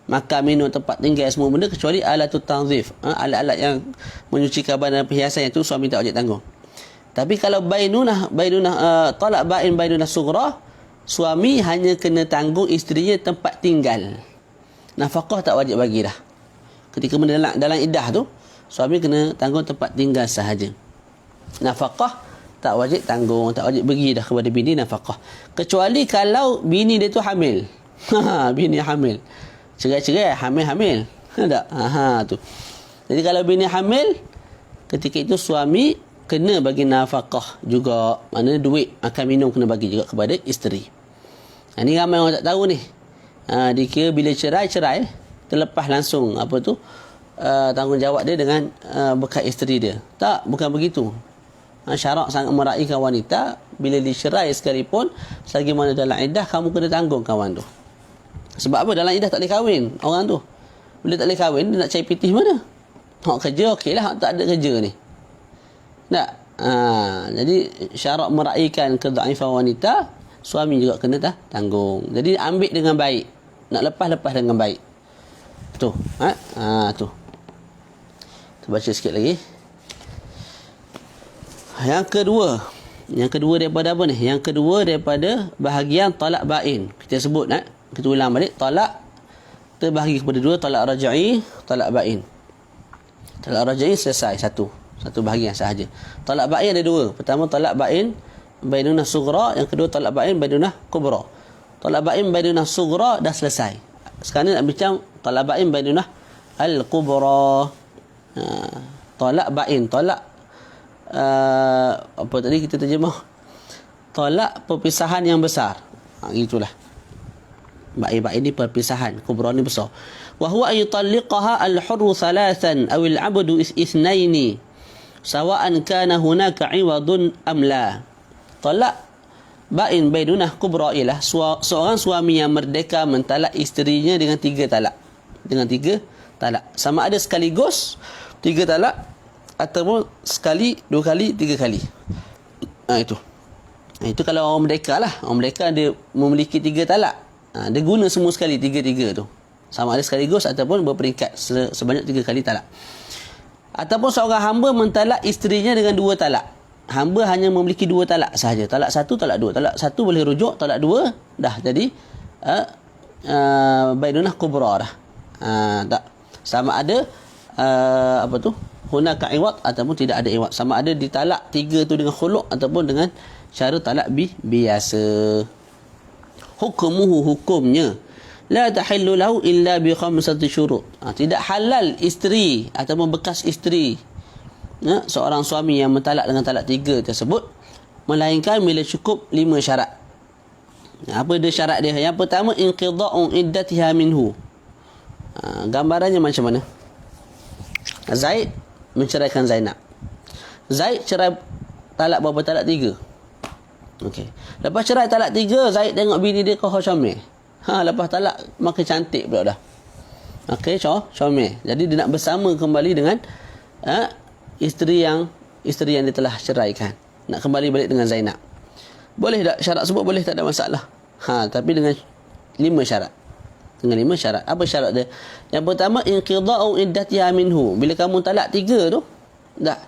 makan, minum, tempat tinggal, semua benda, kecuali alatut tanzif, alat-alat yang menyuci kaban dan perhiasan, itu suami tak wajib tanggung. Tapi kalau talak bainunah sughra, suami hanya kena tanggung isterinya tempat tinggal. Nafkah tak wajib bagi dah. Ketika dalam iddah tu, suami kena tanggung tempat tinggal sahaja. Nafkah tak wajib tanggung, tak wajib bagi dah kepada bini nafkah. Kecuali kalau bini dia tu hamil. Bini hamil. Cerai-cerai, hamil-hamil. Tak? Tu. Jadi kalau bini hamil, ketika itu suami kena bagi nafkah juga. Maknanya duit makan minum kena bagi juga kepada isteri. Ini ramai orang tak tahu ni. Dikira bila cerai, terlepas langsung tanggungjawab dia dengan bekas isteri dia. Tak, bukan begitu. Syarak sangat meraihkan wanita, bila dicerai sekalipun, selagi mana dalam iddah, kamu kena tanggung kawan tu. Sebab apa? Dalam iddah tak boleh kahwin orang tu. Bila tak boleh kahwin, dia nak cari pitih mana? Hak kerja, okeylah. Tak ada kerja ni. Tak? Jadi syarat meraihkan kedhaifan wanita, suami juga kena tanggung. Jadi ambil dengan baik. Nak lepas dengan baik. Tu. Tu. Kita baca sikit lagi. Yang kedua daripada apa ni? Yang kedua daripada bahagian talak bain. Kita sebut kita ulang balik. Talak terbahagi kepada 2, talak raj'i, talak bain. Talak raj'i selesai satu bahagian sahaja. Talak bain ada 2. Pertama talak bain bainunah sughra, yang kedua talak bain bainunah kubra. Talak bain bainunah sughra dah selesai. Sekarang ni nak bincang talak bain bainunah al-kubra. Talak bain, apa tadi kita terjemah? Talak perpisahan yang besar. Itulah. Bain ni perpisahan, kubra ni besar. Wa huwa yutalliqaha al-hurru thalathan aw al-'abdu ithnaini sawa'an kana hunaka 'iwadun am la. Talak bain bainunah kubra ialah seorang suami yang merdeka mentalak isterinya dengan 3 talak. Dengan 3 talak. Sama ada sekaligus 3 talak ataupun sekali, 2 kali, 3 kali. Itu kalau orang merdeka lah. Orang merdeka dia memiliki 3 talak. Dia guna semua sekali 3 tu. Sama ada sekaligus ataupun berperingkat sebanyak 3 kali talak. Ataupun seorang hamba mentalak isterinya dengan 2 talak. Hamba hanya memiliki 2 talak sahaja. Talak 1, talak 2. Talak 1 boleh rujuk, talak 2 dah jadi bainunah kubra dah. Tak. Sama ada hunaka iwad ataupun tidak ada iwad. Sama ada ditalak 3 tu dengan khuluk ataupun dengan cara talak biasa. Hukumnya la tahillu lahu illa bi 5 syurut. Tidak halal isteri ataupun bekas isteri seorang suami yang mentalak dengan talak 3 tersebut, melainkan bila cukup 5 syarat. Apa dia syarat dia? Yang pertama, inqidha'u iddatiha minhu. Gambarannya macam mana? Zaid menceraikan Zainab. Zaid cerai talak berapa? Talak 3. Okey. Lepas cerai talak 3, Zaid tengok bini dia kau comel. Lepas talak makin cantik pula dah. Okey, comel. Jadi dia nak bersama kembali dengan isteri yang dia telah ceraikan. Nak kembali balik dengan Zainab. Boleh tak? Syarat sebut boleh, tak ada masalah. Tapi dengan 5 syarat. Dengan 5 syarat. Apa syarat dia? Yang pertama, inqida'u iddatiha minhu. Bila kamu talak 3 tu, tak.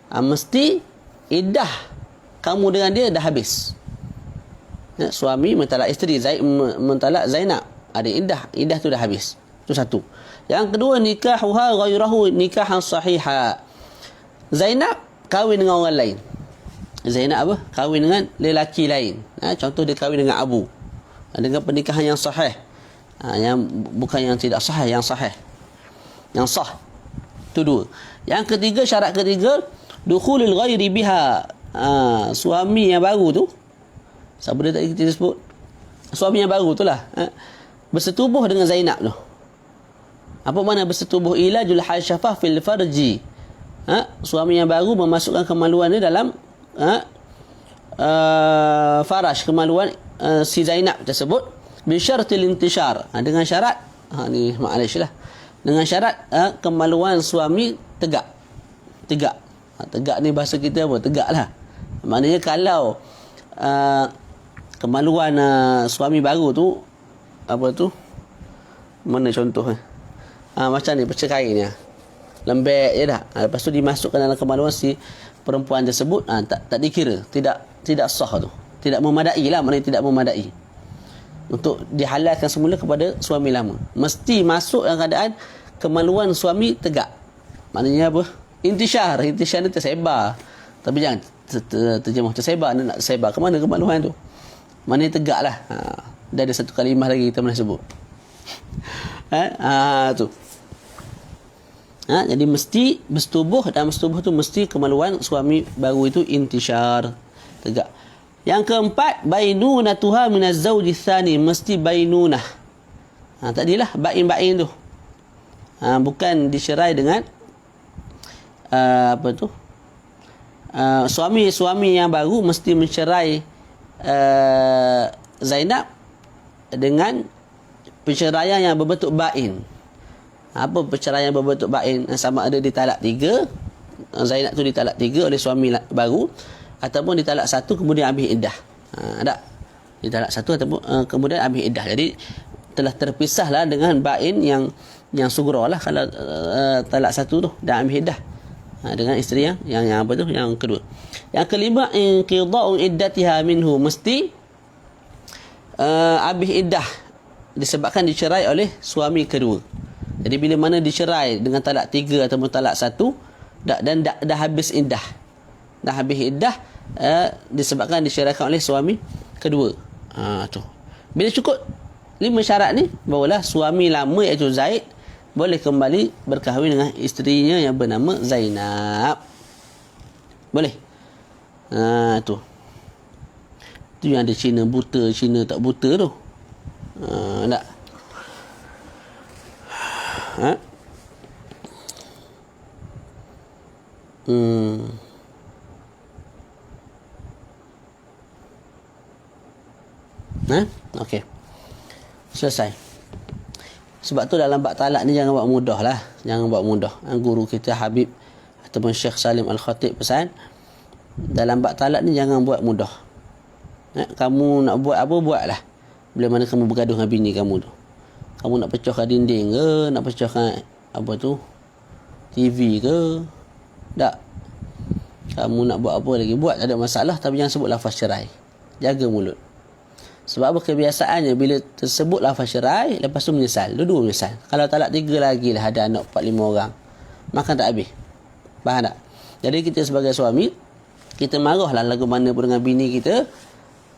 Mesti iddah kamu dengan dia dah habis. Suami mentalak isteri, mentalak Zainab, ada iddah tu dah habis. Itu satu. Yang kedua, nikahuha ghairahu nikahan sahiha. Zainab kahwin dengan orang lain. Zainab apa? Kahwin dengan lelaki lain. Contoh dia kahwin dengan Abu. Dengan pernikahan yang sahih. Yang bukan yang tidak sahih, yang sahih. Yang sah. Itu 2. Yang ketiga, syarat ketiga, dukhulul ghairi biha. Suami yang baru tu, siapa dia tadi kita sebut? Suami yang baru tu lah. Bersetubuh dengan Zainab tu. Apa makna bersetubuh? Ilajul hasyafah fil farji. Suami yang baru memasukkan kemaluan dia dalam farash, kemaluan si Zainab tersebut, bisyartil intishar, dengan syarat ni maklaish lah, dengan syarat kemaluan suami tegak. Tegak ni bahasa kita apa? Tegak lah. Maknanya kalau kemaluan suami baru tu, apa tu, mana contoh macam ni, perceraian ni, lembek je dah. Lepas tu dimasukkan dalam kemaluan si perempuan tersebut, tak dikira, tidak sah tu, tidak memadai lah. Maknanya tidak memadai untuk dihalalkan semula kepada suami lama. Mesti masuk dalam keadaan kemaluan suami tegak. Maknanya apa? Intishar ni tersebar. Tapi jangan terjemah tersebar. Nak tersebar ke mana kemaluan tu? Maknanya tegak lah. Dah ada satu kalimah lagi kita pernah sebut. Tu. Jadi mesti bersetubuh, dan bersetubuh tu mesti kemaluan suami baru itu intishar, tegak. Yang keempat, bainunatuha minaz zawji tsani, mesti bainunah. Tadilah bain-bain tu. Bukan dicerai dengan apa tu? Suami yang baru mesti mencerai Zainab dengan perceraian yang berbentuk bain. Apa perceraian berbentuk bain? Sama ada ditalak 3, Zainab tu ditalak 3 oleh suami baru, ataupun ditalak 1 kemudian ambil iddah. Tak? Ditalak 1 ataupun kemudian ambil iddah. Jadi telah terpisahlah dengan bain yang sugra lah, kalau talak 1 tu dah ambil iddah. Dengan isteri yang apa tu, yang kedua. Yang kelima, inqida'u iddatiha minhu, mesti habis iddah disebabkan dicerai oleh suami kedua. Jadi bila mana dicerai dengan talak 3 ataupun talak 1, dan dah habis iddah. Dah habis iddah disebabkan diceraikan oleh suami kedua. Tu. Bila cukup 5 syarat ni, barulah suami lama iaitu Zaid boleh kembali berkahwin dengan isterinya yang bernama Zainab. Boleh. Tu. Tu yang ada Cina buta, Cina tak buta tu. Tak. Okey. Selesai. Sebab tu dalam bab talak ni jangan buat mudah lah. Jangan buat mudah. Guru kita Habib ataupun Syekh Salim Al-Khatib pesan, dalam bab talak ni jangan buat mudah. Kamu nak buat apa, buatlah. Bila mana kamu bergaduh dengan bini kamu tu. Kamu nak pecahkan dinding ke, nak pecahkan apa tu, TV ke, tak. Kamu nak buat apa lagi, buat, tak ada masalah. Tapi jangan sebut lafaz cerai. Jaga mulut. Sebab apa, kebiasaannya bila tersebut lafaz cerai, lepas tu menyesal. Dua-dua menyesal. Kalau talak 3 lagi lah, ada anak 4-5 orang, makan tak habis. Faham tak? Jadi kita sebagai suami, kita marahlah lagu mana pun dengan bini kita.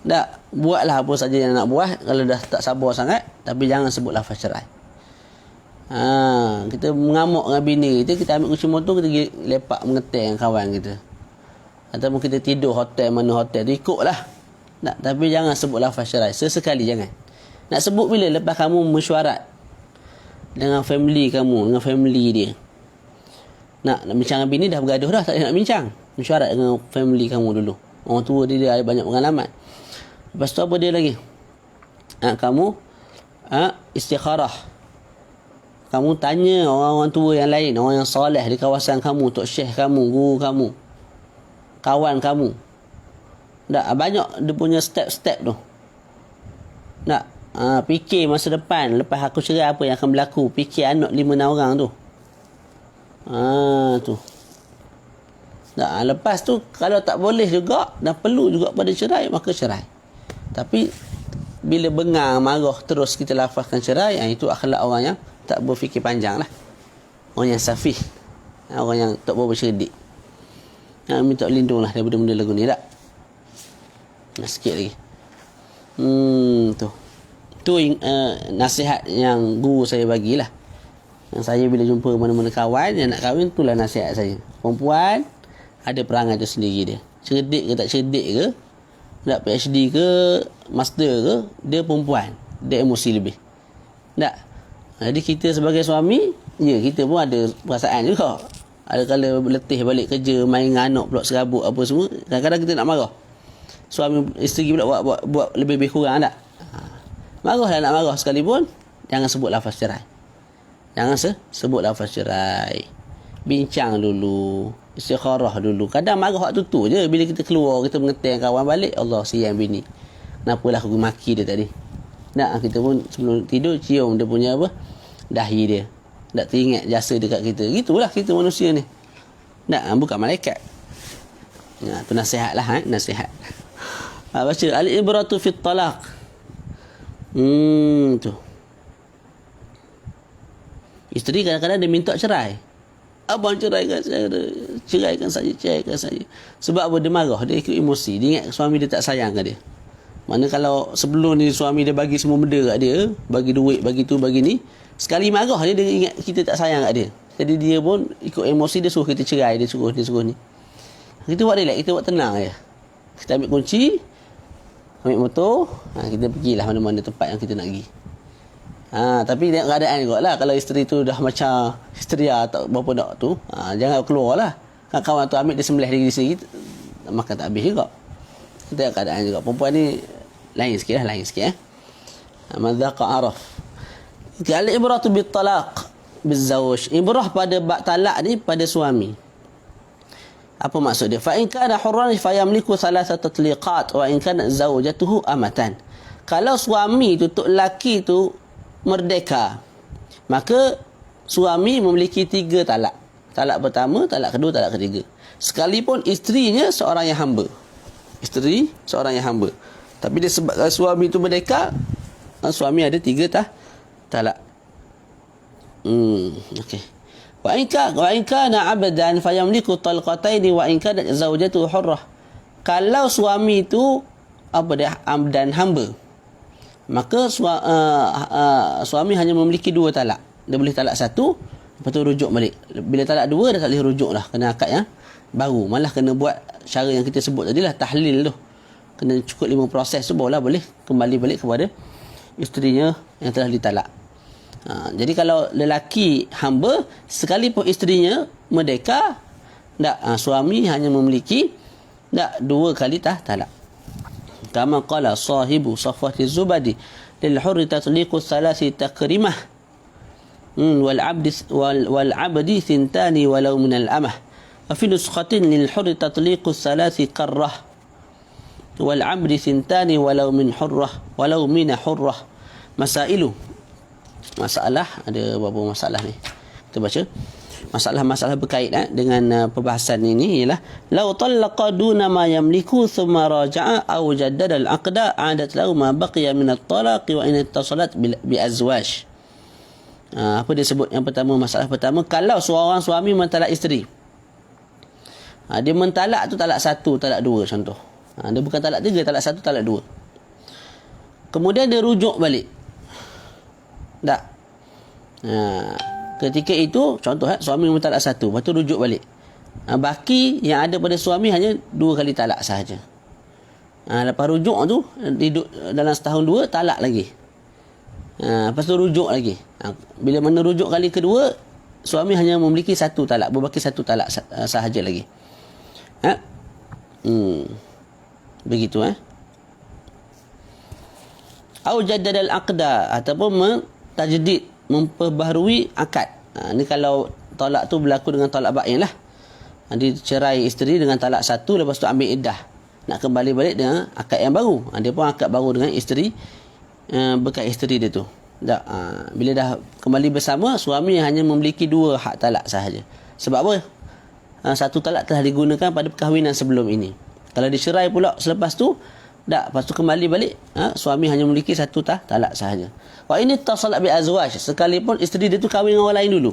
Tak, buatlah apa saja yang nak buat kalau dah tak sabar sangat, tapi jangan sebut lafaz cerai. Kita mengamuk dengan bini kita, kita ambil kunci motor, kita pergi lepak mengeteng dengan kawan kita. Ataupun kita tidur hotel mana hotel tu, ikutlah. Tak, tapi jangan sebut lafaz cerai. Sesekali jangan. Nak sebut bila? Lepas kamu mesyuarat dengan family kamu, dengan family dia. Nak bincang dengan bini, dah bergaduh dah, tak nak bincang. Mesyuarat dengan family kamu dulu. Orang tua dia ada banyak pengalaman. Lepas tu apa dia lagi? Kamu istikharah. Kamu tanya orang-orang tua yang lain, orang yang soleh di kawasan kamu, tok syekh kamu, guru kamu, kawan kamu. Tak, banyak dia punya step-step tu. nak fikir masa depan, lepas aku cerai apa yang akan berlaku, fikir anak 5-6 orang tu. Tu. Nah, lepas tu kalau tak boleh juga dan perlu juga pada cerai, maka cerai. Tapi bila bengang, marah terus kita lafazkan cerai, itu akhlak orang yang tak berfikir panjang lah. Orang yang safih, orang yang tak bercerdik. Minta lindung lah daripada benda lagu ni tak? Sikit lagi. Tu nasihat yang guru saya bagilah. Yang saya bila jumpa mana-mana kawan yang nak kahwin, itulah nasihat saya. Perempuan ada perangai tu sendiri dia. Cerdik ke tak cerdik ke, nak PhD ke, master ke, dia perempuan. Dia emosi lebih. Tak? Jadi kita sebagai suami, kita pun ada perasaan juga. Ada kala letih balik kerja, main dengan anak pula serabut apa semua, kadang-kadang kita nak marah. Suami isteri pula buat lebih kurang tak? Marahlah nak marah sekalipun, jangan sebut lafaz cerai. Jangan sebut lafaz cerai. Bincang dulu, istikharah dulu. Kadang marah waktu tu je, bila kita keluar, kita mengeteng kawan balik, Allah siang bini, kenapalah aku maki dia tadi. Nak kita pun sebelum tidur cium dia punya apa, dahi dia. Tak teringat jasa dekat kita. Gitulah kita manusia ni. Tak, bukan malaikat. Tu nasihat lah, nasihat. Baca al-ibratu fit talaq. Tu. Isteri kadang-kadang dia minta cerai. Abang ceraikan saya. Ceraikan saja. Sebab apa? Dia marah, dia ikut emosi. Dia ingat suami dia tak sayang kat dia. Mana kalau sebelum ni suami dia bagi semua benda kat dia, bagi duit, bagi tu, bagi ni, sekali marah dia ingat kita tak sayang kat dia. Jadi dia pun ikut emosi, dia suruh kita cerai, dia suruh ni. Kita buat relax, kita buat tenang je. Kita ambil kunci, ambil motor, kita pergilah mana-mana tempat yang kita nak pergi. Tapi tengok keadaan juga lah. Kalau isteri tu dah macam histeria tak berapa nak tu, jangan keluar lah. Kawan tu ambil dia sembelih diri sendiri, makan tak habis juga. Kita tengok keadaan juga. Perempuan ni lain sikit. Madzaqa araf. Al-ibratu bit-talaq biz-zawj. Ibrah pada bab talak ni pada suami. Apa maksud dia? Fa in kana hurran fa yamliku thalathata tatliqat wa in kana zawjatuhu amatan. Kalau suami tu, tok lelaki tu merdeka, maka suami memiliki 3 talak. Talak pertama, talak kedua, talak ketiga. Sekalipun isterinya seorang yang hamba. Isteri seorang yang hamba. Tapi dia sebab suami tu merdeka, suami ada 3 talak. Okey. Wa in kana 'abdan fayamliku talqatayn wa in kana zawjatuhu hurrah. Kalau suami tu dan hamba, maka suami hanya memiliki 2 talak. Dia boleh talak 1, lepas tu rujuk balik. Bila talak 2 dah tak boleh rujuk dah, kena akad yang baru. Malah kena buat cara yang kita sebut tadi lah, tahlil tu. Kena cukup 5 proses tu barulah boleh kembali balik kepada isterinya yang telah ditalak. Jadi kalau lelaki hamba, sekalipun isterinya merdeka, suami hanya memiliki 2 kali talak. Kama qala sahibu Safwati Zubadi lil hurri tatliqu thalathi takrimah wal abdi thintani walau min al amah. Wa fi nuskhatin lil hurri tatliqu thalathi karrah wal abdi thintani walau min hurrah. Masailu. Masalah, ada beberapa masalah ni. Kita baca. Masalah-masalah berkait dengan perbahasan ini ialah law talaqa duna ma yamliku thumma raja'a aw jaddada al-aqda 'adat lahu ma baqiya min at-talaq wa in ittasalat bi azwaj. Apa dia sebut? Yang pertama, masalah pertama, kalau seorang suami mentalak isteri, dia mentalak tu talak 1, talak 2 contoh. Dia bukan talak 3, talak 1, talak 2. Kemudian dia rujuk balik. Tak. Ketika itu contoh suami mentalak 1, lepas tu rujuk balik. Baki yang ada pada suami hanya 2 kali talak sahaja. Lepas rujuk tu hidup dalam setahun 2 talak lagi. Lepas tu rujuk lagi. Bila mana rujuk kali kedua, suami hanya memiliki 1 talak, berbaki 1 talak sahaja lagi. Begitu Au jaddadal aqda, ataupun tajdid, memperbaharui akad. Ni kalau talak tu berlaku dengan talak bain lah. Dia cerai isteri dengan talak 1, lepas tu ambil iddah, nak kembali balik dengan akad yang baru. Dia pun akad baru dengan isteri bekas isteri dia tu. Tak, bila dah kembali bersama, suami hanya memiliki 2 hak talak sahaja. Sebab apa? Satu talak telah digunakan pada perkahwinan sebelum ini. Kalau dicerai pula selepas tu, tak, lepas tu kembali balik, suami hanya memiliki 1 talak sahaja. Wa ini tasalat bi azwaj, sekalipun isteri dia tu kahwin dengan orang lain dulu.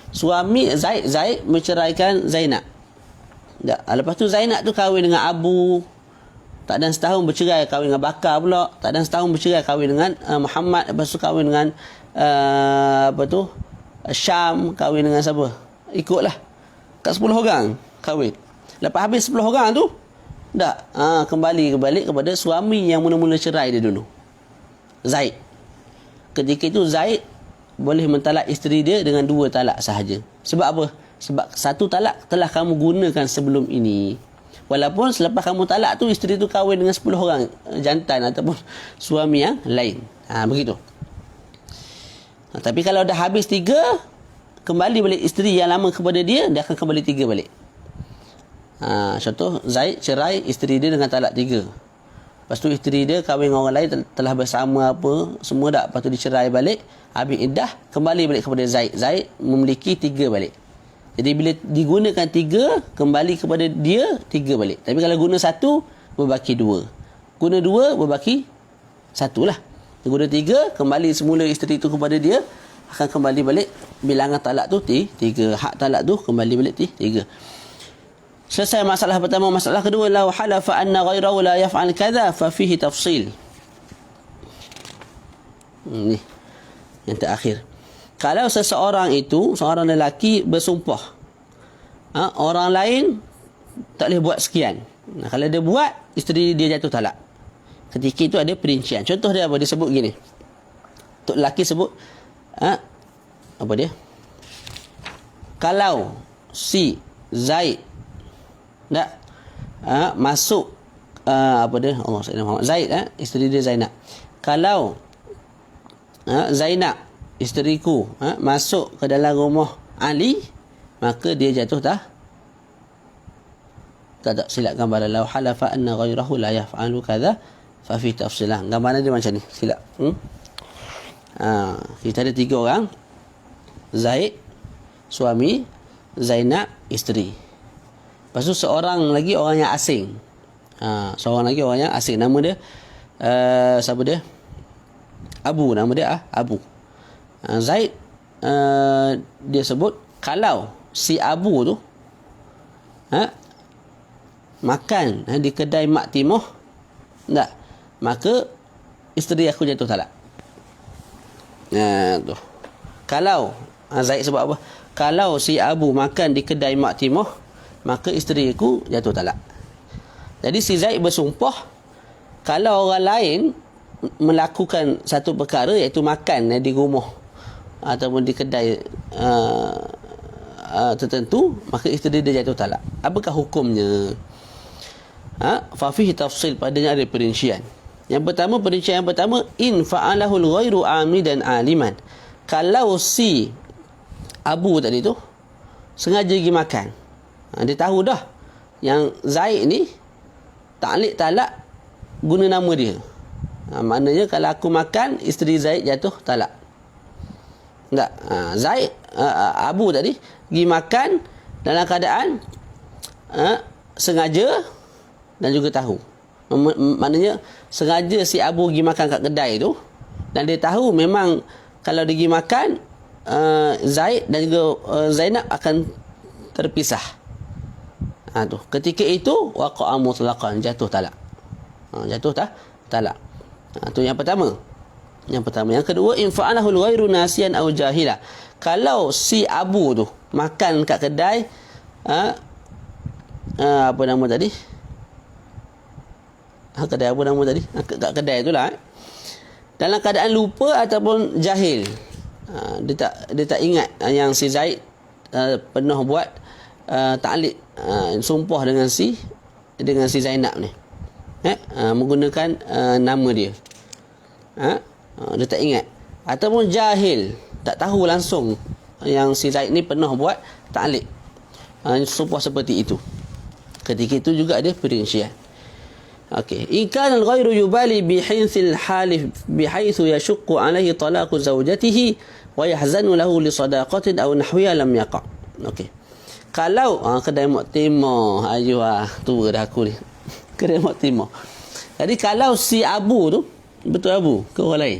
Suami Zaid menceraikan Zainab. Tak, lepas tu Zainab tu kahwin dengan Abu. Tak dan setahun bercerai, kahwin dengan Bakar pula. Tak dan setahun bercerai, kahwin dengan Muhammad. Lepas tu kahwin dengan Syam, kahwin dengan siapa? Ikutlah. Kat 10 orang kahwin. Lepas habis 10 orang tu, tak, kembali kepada suami yang mula-mula cerai dia dulu, Zaid. Ketika itu Zaid boleh mentalak isteri dia dengan 2 talak sahaja. Sebab apa? Sebab 1 talak telah kamu gunakan sebelum ini. Walaupun selepas kamu talak tu, isteri tu kahwin dengan 10 orang jantan ataupun suami yang lain. Begitu. Tapi kalau dah habis 3, kembali balik isteri yang lama kepada dia, dia akan kembali 3 balik. Contoh, Zaid cerai isteri dia dengan talak 3. Lepas tu isteri dia kahwin dengan orang lain, telah bersama apa, semua dah. Lepas tu dicerai balik, habis iddah, kembali balik kepada Zaid. Zaid memiliki 3 balik. Jadi bila digunakan 3, kembali kepada dia 3 balik. Tapi kalau guna 1, berbaki 2. Guna 2, berbaki 1 lah. Guna 3, kembali semula isteri tu kepada dia, akan kembali balik bilangan talak tu 3. Hak talak tu kembali balik 3. Selesai masalah pertama. Masalah kedua, law halafa anna ghairahu la yaf'al kadza fa fihi tafsil. Ni yang terakhir. Kalau seseorang itu, seorang lelaki bersumpah, orang lain tak boleh buat sekian. Kalau dia buat, isteri dia jatuh talak. Ketika itu ada perincian. Contoh dia apa? Dia sebut gini. Tok lelaki sebut, apa dia? Kalau si Zaid tak masuk apa dia? Allah Sayyidina Muhammad. Zaid, isteri dia Zainab. Kalau Zainab, isteriku, masuk ke dalam rumah Ali, maka dia jatuh tak silap gambar. Law halafa anna ghairahu la yaf'alu kadza fa fi tafsilah. Gambar dia macam ni, silap. Kita ada 3 orang. Zaid suami, Zainab isteri. Lepas tu seorang lagi orang yang asing. Seorang lagi orang yang asing, nama dia siapa dia? Abu, nama dia Abu. Zaid dia sebut, kalau si Abu tu makan di kedai Mak Timoh, tak, maka isteri aku jatuh talak. Tu. Kalau Zaid sebut apa? Kalau si Abu makan di kedai Mak Timoh, maka isteri aku jatuh talak. Jadi si Zaid bersumpah, kalau orang lain melakukan satu perkara, iaitu makan di rumah ataupun di kedai tertentu, maka isteri dia jatuh talak. Apakah hukumnya? Fa fihi tafsil, padanya ada perincian. Yang pertama, perincian yang pertama, in fa'alahu al-ghairu amidan aliman. Kalau si Abu tadi tu sengaja pergi makan, dia tahu dah yang Zaid ni ta'liq talak guna nama dia. Maknanya kalau aku makan, isteri Zaid jatuh talak. Tak, Zaid, Abu tadi pergi makan dalam keadaan sengaja dan juga tahu. Maknanya sengaja si Abu pergi makan kat kedai tu, dan dia tahu memang kalau dia pergi makan, Zaid dan juga Zainab akan terpisah. Tu. Ketika itu waqa'a mutlaqan, jatuh talak. Jatuh talak. Tu yang pertama. Yang kedua, in fa'alahu al-ghairu nasiyan aw jahila. Kalau si Abu tu makan kat kedai, apa nama tadi? Kedai apa nama tadi? Kat kedai itulah. Dalam keadaan lupa ataupun jahil. Dia tak ingat yang si Zaid pernah buat ta'liq, sumpah dengan si Zainab ni. Menggunakan nama dia. Dia tak ingat. Ataupun jahil, tak tahu langsung yang si Zaid ni pernah buat ta'liq, sumpah seperti itu. Ketika itu juga ada perincian. Okey, in kana al-ghairu yubali bihaythil halif bihaythu yashqu alayhi talaqu zawjatihi wa yahzanu lahu li sadaqatin aw nahwiha lam yaqa. Okey. Kalau kedai Mak Timur, ayuh tua dah aku ni. Kedai Mak Timur. Jadi kalau si Abu tu, betul Abu ke orang lain?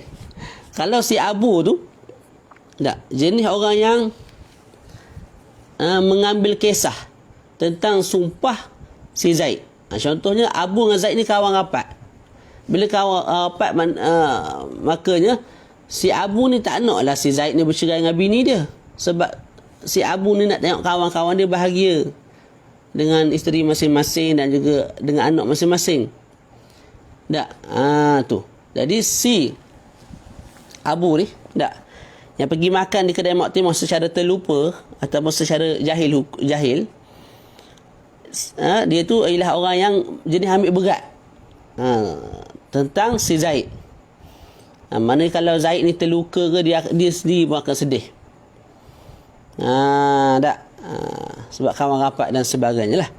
Kalau si Abu tu tak, jenis orang yang mengambil kisah tentang sumpah si Zaid. Contohnya Abu dengan Zaid ni kawan rapat. Bila kawan rapat makanya si Abu ni tak naklah si Zaid ni bercerai dengan bini dia. Sebab si Abu ni nak tengok kawan-kawan dia bahagia dengan isteri masing-masing dan juga dengan anak masing-masing. Tak? Tu. Jadi si Abu ni tak, yang pergi makan di kedai Mak Timur secara terlupa ataupun secara jahil, dia tu ialah orang yang jenis ambil berat tentang si Zaid. Mana kalau Zaid ni terluka ke, dia sendiri pun akan sedih. Tak. Sebab kawan rapat dan sebagainya lah.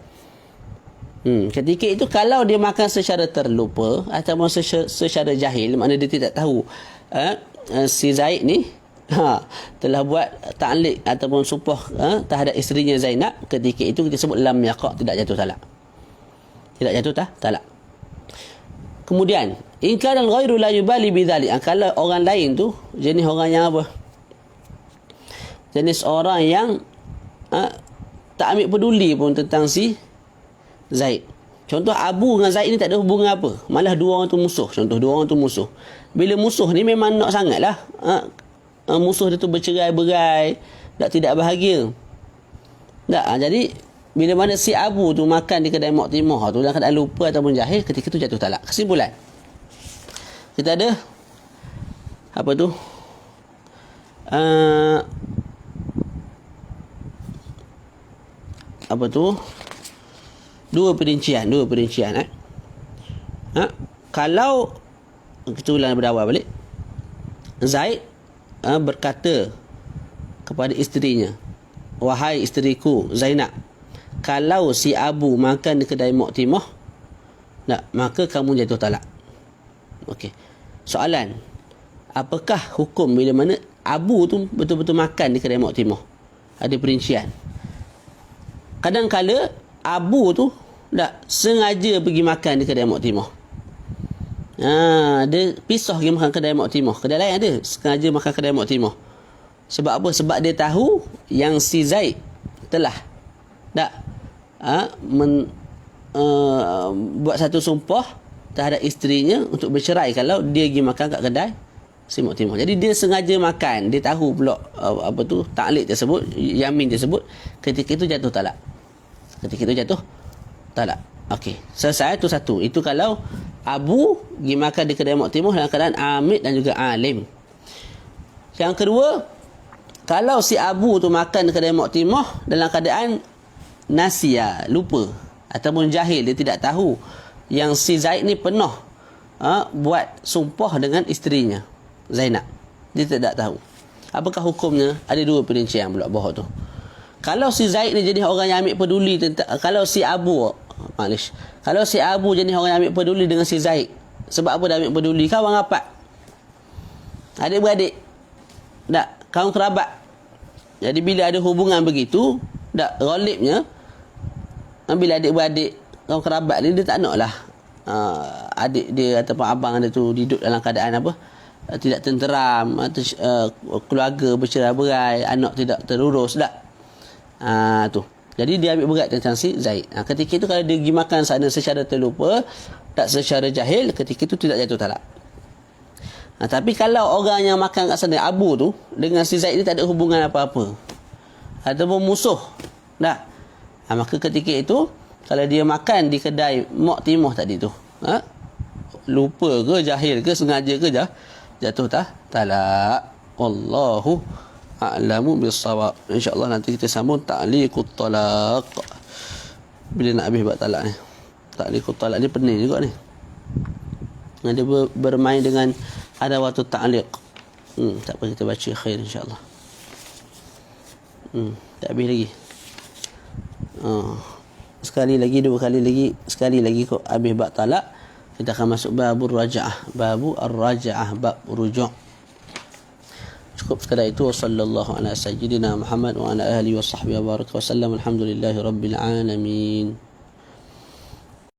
Ketika itu kalau dia makan secara terlupa ataupun secara jahil, maknanya dia tidak tahu si Zaid ni telah buat ta'liq ataupun sumpah terhadap isterinya Zainab, ketika itu kita sebut lam yaqa', tidak jatuh talak. Tidak jatuh talak. Kemudian in kana al-ghairu la yubali bidzalik, kalau orang lain tu jenis orang yang apa? Jenis orang yang tak ambil peduli pun tentang si Zaid. Contoh Abu dengan Zaid ni tak ada hubungan apa, malah dua orang tu musuh. Contoh dua orang tu musuh. Bila musuh ni memang nak sangatlah musuh dia tu bercerai-berai, tidak bahagia. Tak, jadi bila mana si Abu tu makan di kedai Mak Timur tu dalam keadaan lupa ataupun jahil, ketika tu jatuh talak. Kesimpulan, kita ada apa tu? Apa tu? Dua perincian. Kalau kita ulang daripada awal balik. Zaid berkata kepada isterinya, wahai isteriku Zainab, kalau si Abu makan di kedai Mak Timur, maka kamu jatuh talak. Okey. Soalan, apakah hukum bila mana Abu tu betul-betul makan di kedai Mak Timur? Ada perincian. Kadang-kala Abu tu sengaja pergi makan di kedai Mak Timur. Dia pisah pergi makan kedai Mak Timur. Kedai lain ada, sengaja makan kedai Mak Timur. Sebab apa? Sebab dia tahu yang si Zaid telah buat satu sumpah terhadap isterinya untuk bercerai kalau dia pergi makan kat kedai si Mak Timur. Jadi dia sengaja makan. Dia tahu pula ta'liq tersebut, yamin tersebut, ketika itu jatuh talak. Okey, selesai tu satu. Itu kalau Abu pergi makan di kedai Mak Timur dalam keadaan amid dan juga alim. Yang kedua, kalau si Abu tu makan di kedai Mak Timur dalam keadaan nasiya, lupa ataupun jahil, dia tidak tahu yang si Zaid ni pernah buat sumpah dengan isterinya Zainab. Dia tidak tahu. Apakah hukumnya? Ada dua perincian pula bawah tu. Kalau si Zaid ni jadi orang yang ambil peduli tentang, kalau si Abu jenis orang yang ambil peduli dengan si Zaid. Sebab apa dia ambil peduli? Kawan rapat, adik-beradik, kawan kerabat. Jadi bila ada hubungan begitu, ghalibnya bila adik-beradik, kawan kerabat ni, dia tak naklah adik dia ataupun abang dia tu hidup dalam keadaan tidak tenteram, keluarga bercerai-berai, anak tidak terurus. Tu. Jadi dia ambil berat tentang si Zaid. Ketika itu kalau dia pergi makan sana secara terlupa, tak secara jahil, ketika itu tidak jatuh talak. Tapi kalau orang yang makan kat sana, Abu tu, dengan si Zaid ni tak ada hubungan apa-apa, ataupun musuh, maka ketika itu kalau dia makan di kedai Mak Timur tadi tu, lupa ke, jahil ke, sengaja ke, jatuh talak. Wallahu a'lamu bis-shawab. InsyaAllah nanti kita sambung ta'liqut talaq. Bila nak habis buat talak ni, ta'liqut talak ni pening juga ni. Dia bermain dengan adawatut ta'liq. Tak apa, kita baca khair insyaAllah. Tak habis lagi. Sekali lagi, dua kali lagi, sekali lagi kok habis bab talak. kita akan masuk babur raja'ah, babu ar-raja'ah, bab rujuk. Cukup sekadar itu. Sallallahu ala sayyidina Muhammad wa ala alihi wa sahbihi wa baraka wa sallam. Alhamdulillahi rabbil alamin.